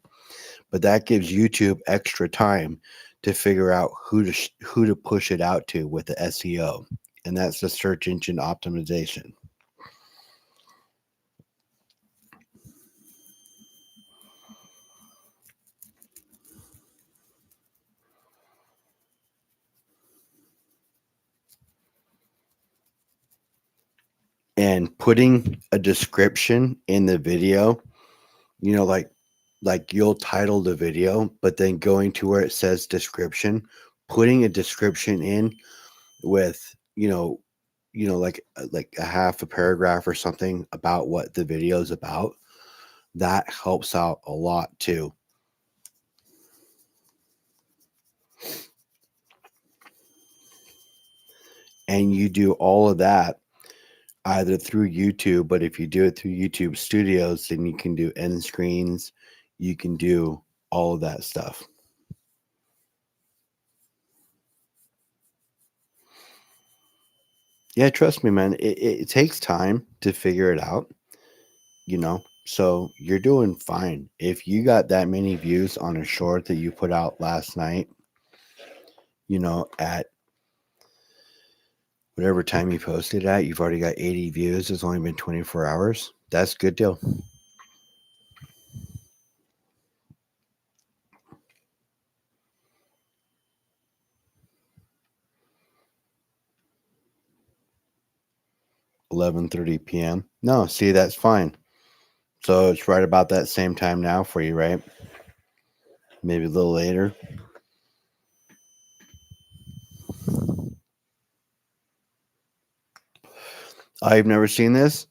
but that gives YouTube extra time to figure out who to push it out to with the SEO. And that's the search engine optimization. and putting a description in the video, like you'll title the video, but then going to where it says description, putting a description in with, like a half a paragraph or something about what the video is about, that helps out a lot too. And you do all of that either through YouTube, but if you do it through YouTube Studios, then you can do end screens, you can do all of that stuff. Yeah, trust me, man. It takes time to figure it out, So you're doing fine. If you got that many views on a short that you put out last night, at whatever time you posted at, you've already got 80 views. It's only been 24 hours. That's a good deal. $11:30 p.m. No, see, that's fine. So it's right about that same time now for you, right? Maybe a little later. I've never seen this.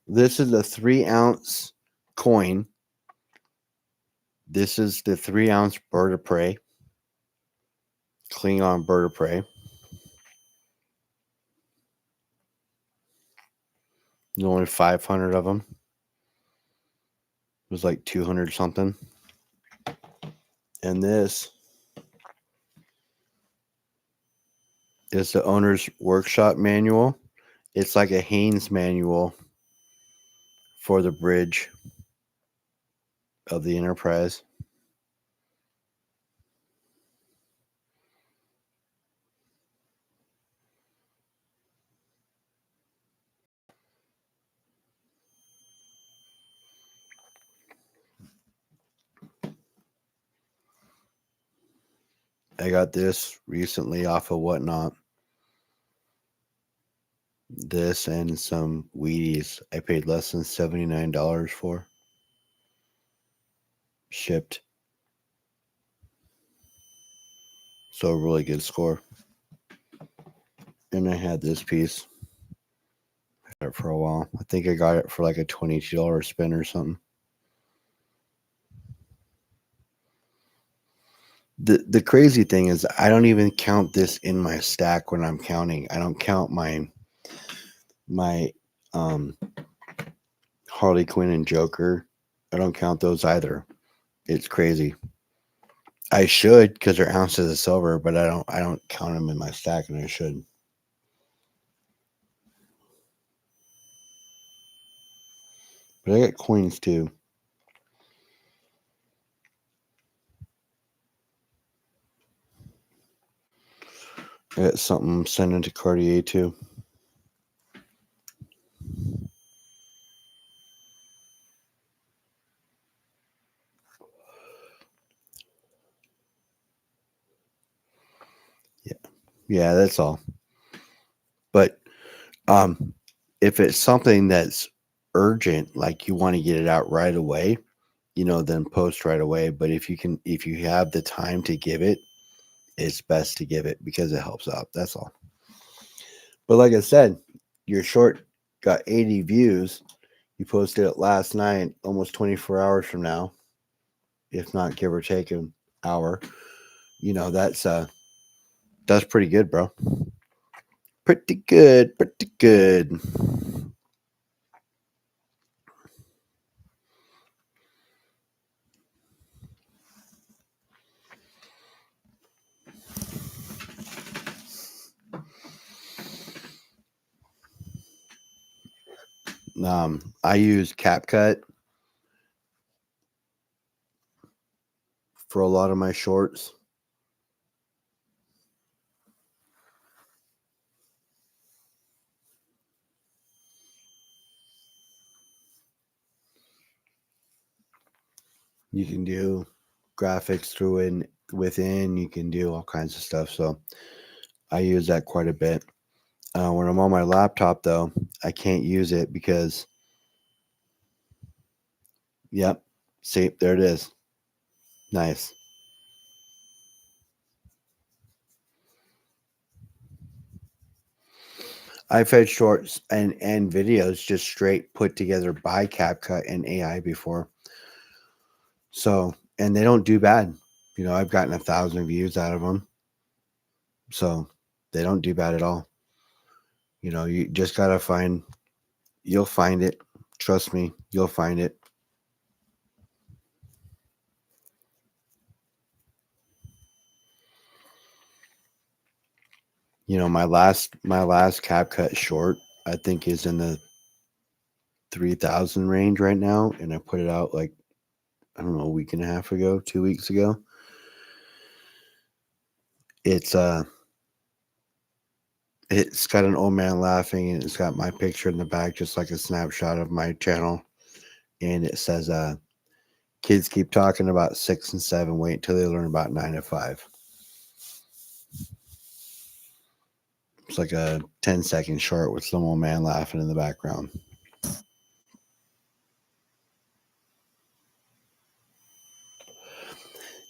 This is a 3-ounce coin. This is the 3-ounce bird of prey. Klingon bird of prey. There's only 500 of them. It was like 200 something. And this is the owner's workshop manual. It's like a Haynes manual for the bridge of the Enterprise. I got this recently off of Whatnot. This and some Wheaties I paid less than $79 for. Shipped. So a really good score. And I had this piece. I had it for a while. I think I got it for like a $22 spin or something. The crazy thing is I don't even count this in my stack when I'm counting. I don't count my Harley Quinn and Joker. I don't count those either. It's crazy. I should because they're ounces of silver, but I don't count them in my stack, and I should. But I got coins too. I got something I'm sending to Cartier too. Yeah, that's all. But if it's something that's urgent, like you want to get it out right away, then post right away. But if you have the time to give it, it's best to give it because it helps out. That's all. But like I said, your short got 80 views. You posted it last night, almost 24 hours from now, if not give or take an hour. That's pretty good, bro. Pretty good, pretty good. I use CapCut for a lot of my shorts. You can do graphics through and within. You can do all kinds of stuff. So I use that quite a bit. When I'm on my laptop, though, I can't use it because, yep, see, there it is. Nice. I've had shorts and videos just straight put together by CapCut and AI before. So, and they don't do bad. I've gotten 1,000 views out of them. So they don't do bad at all. You just got to you'll find it. Trust me, you'll find it. My last CapCut short, I think, is in the 3,000 range right now. And I put it out like, I don't know, a week and a half ago, 2 weeks ago. It's, it's got an old man laughing, and it's got my picture in the back, just like a snapshot of my channel. And it says, kids keep talking about 6 and 7. Wait until they learn about 9 and 5. It's like a 10-second short with some old man laughing in the background.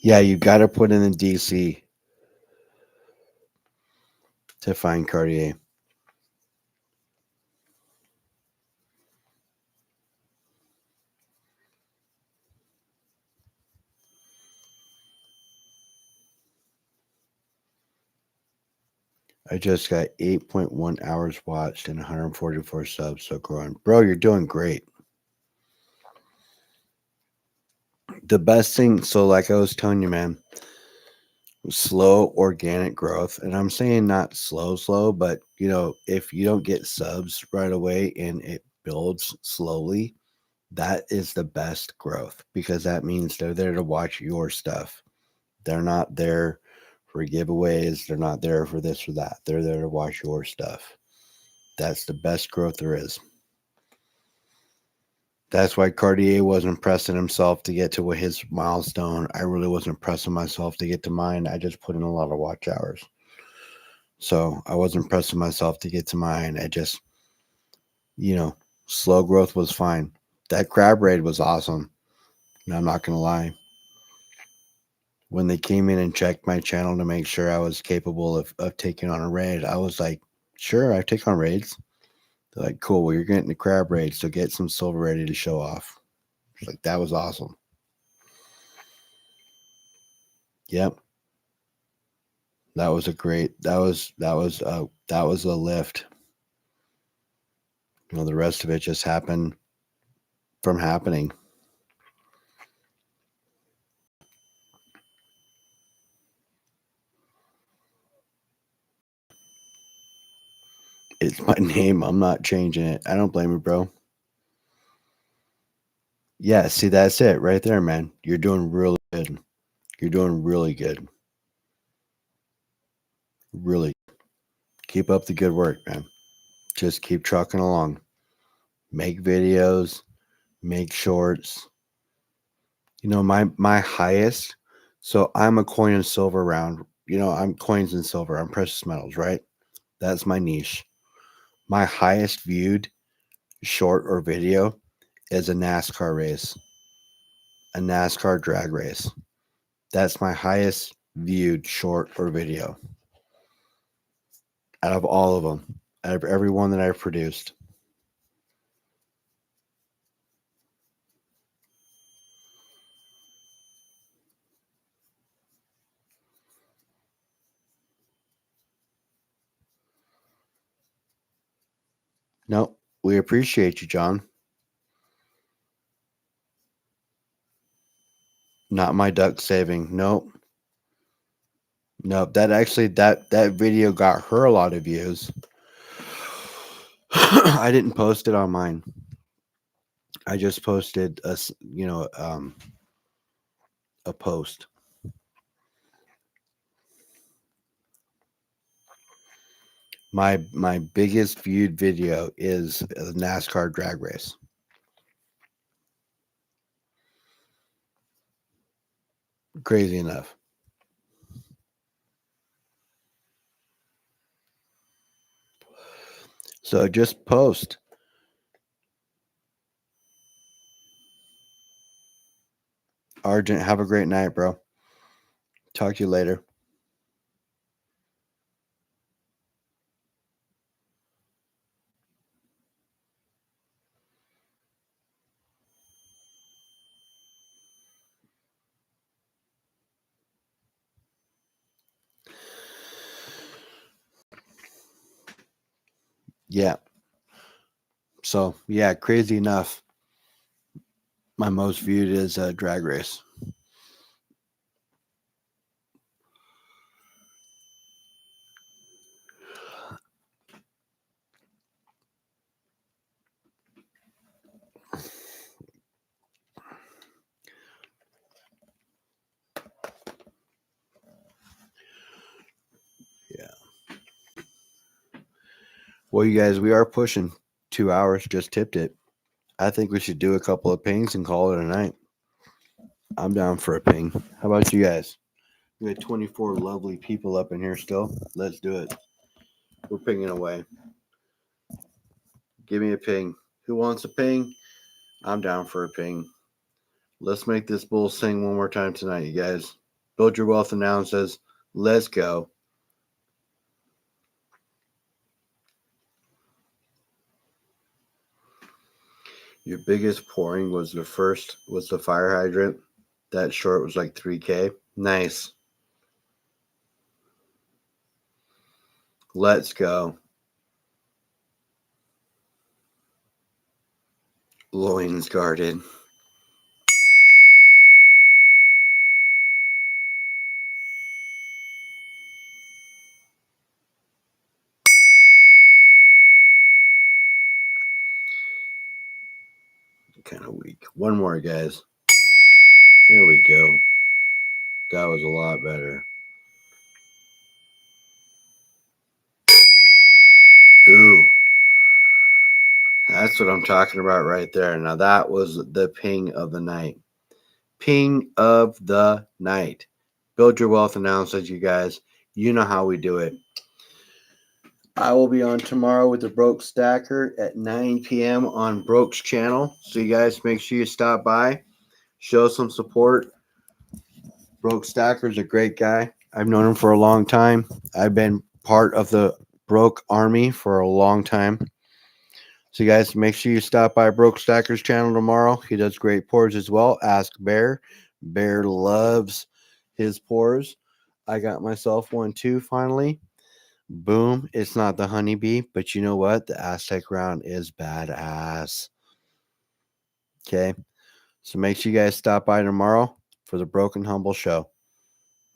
Yeah, you got to put in the DC to find Cartier. I just got 8.1 hours watched and 144 subs, so growing. Bro, you're doing great. The best thing, so like I was telling you, man, slow organic growth. And I'm saying not slow, but if you don't get subs right away and it builds slowly, that is the best growth, because that means they're there to watch your stuff. They're not there for giveaways. They're not there for this or that. They're there to watch your stuff. That's the best growth there is. That's why Cartier wasn't pressing himself to get to his milestone. I really wasn't pressing myself to get to mine. I just put in a lot of watch hours. So I wasn't pressing myself to get to mine. I just, you know, slow growth was fine. That crab raid was awesome. And I'm not going to lie. When they came in and checked my channel to make sure I was capable of taking on a raid, I was like, sure, I take on raids. They're like, cool, well, you're getting the crab raid, so get some silver ready to show off. Like, that was awesome. Yep. That was a great, that was a lift. The rest of it just happened from happening. It's my name. I'm not changing it. I don't blame you, bro. Yeah, see, that's it right there, man. You're doing really good. You're doing really good. Really. Keep up the good work, man. Just keep trucking along. Make videos, make shorts. My highest. So I'm a coin and silver round. I'm coins and silver. I'm precious metals, right? That's my niche. My highest viewed short or video is a NASCAR race, a NASCAR drag race. That's my highest viewed short or video out of all of them, out of every one that I've produced. No, we appreciate you, John. Not my duck saving. Nope. Nope. That actually that video got her a lot of views. I didn't post it on mine. I just posted a post. My biggest viewed video is a NASCAR drag race. Crazy enough. So just post. Argent, have a great night, bro. Talk to you later. Yeah. So, yeah, crazy enough, my most viewed is Drag Race. Yeah. Well, you guys, we are pushing 2 hours, just tipped it. I think we should do a couple of pings and call it a night. I'm down for a ping. How about you guys? We got 24 lovely people up in here still. Let's do it. We're pinging away. Give me a ping. Who wants a ping? I'm down for a ping. Let's make this bull sing one more time tonight, you guys. Build Your Wealth announces, let's go. Your biggest pouring was the fire hydrant. That short was like 3K. Nice. Let's go. Loins guarded. Kind of weak. One more, guys. There we go. That was a lot better. Ooh. That's what I'm talking about right there. Now that was the ping of the night. Ping of the night. Build Your Wealth announces, you guys. You know how we do it. I will be on tomorrow with the Broke Stacker at 9 p.m. on Broke's channel. So you guys make sure you stop by, show some support. Broke Stacker is a great guy. I've known him for a long time. I've been part of the Broke Army for a long time. So you guys make sure you stop by Broke Stacker's channel tomorrow. He does great pours as well. Ask Bear. Bear loves his pours. I got myself one too finally. Boom. It's not the honeybee, but you know what? The Aztec round is badass. Okay. So make sure you guys stop by tomorrow for the Broken Humble show.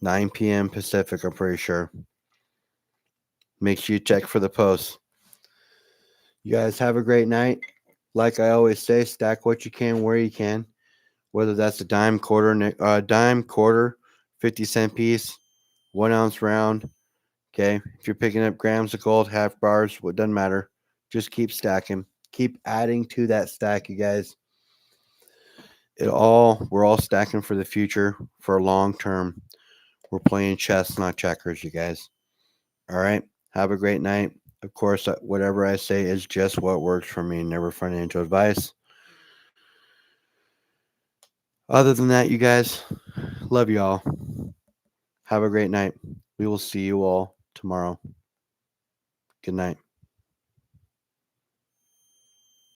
9 p.m. Pacific, I'm pretty sure. Make sure you check for the posts. You guys have a great night. Like I always say, stack what you can where you can. Whether that's a dime, quarter, 50-cent piece, 1 ounce round. Okay. If you're picking up grams of gold, half bars, what doesn't matter. Just keep stacking. Keep adding to that stack, you guys. We're all stacking for the future, for long term. We're playing chess, not checkers, you guys. All right. Have a great night. Of course, whatever I say is just what works for me, never financial advice. Other than that, you guys, love you all. Have a great night. We will see you all tomorrow. Good night.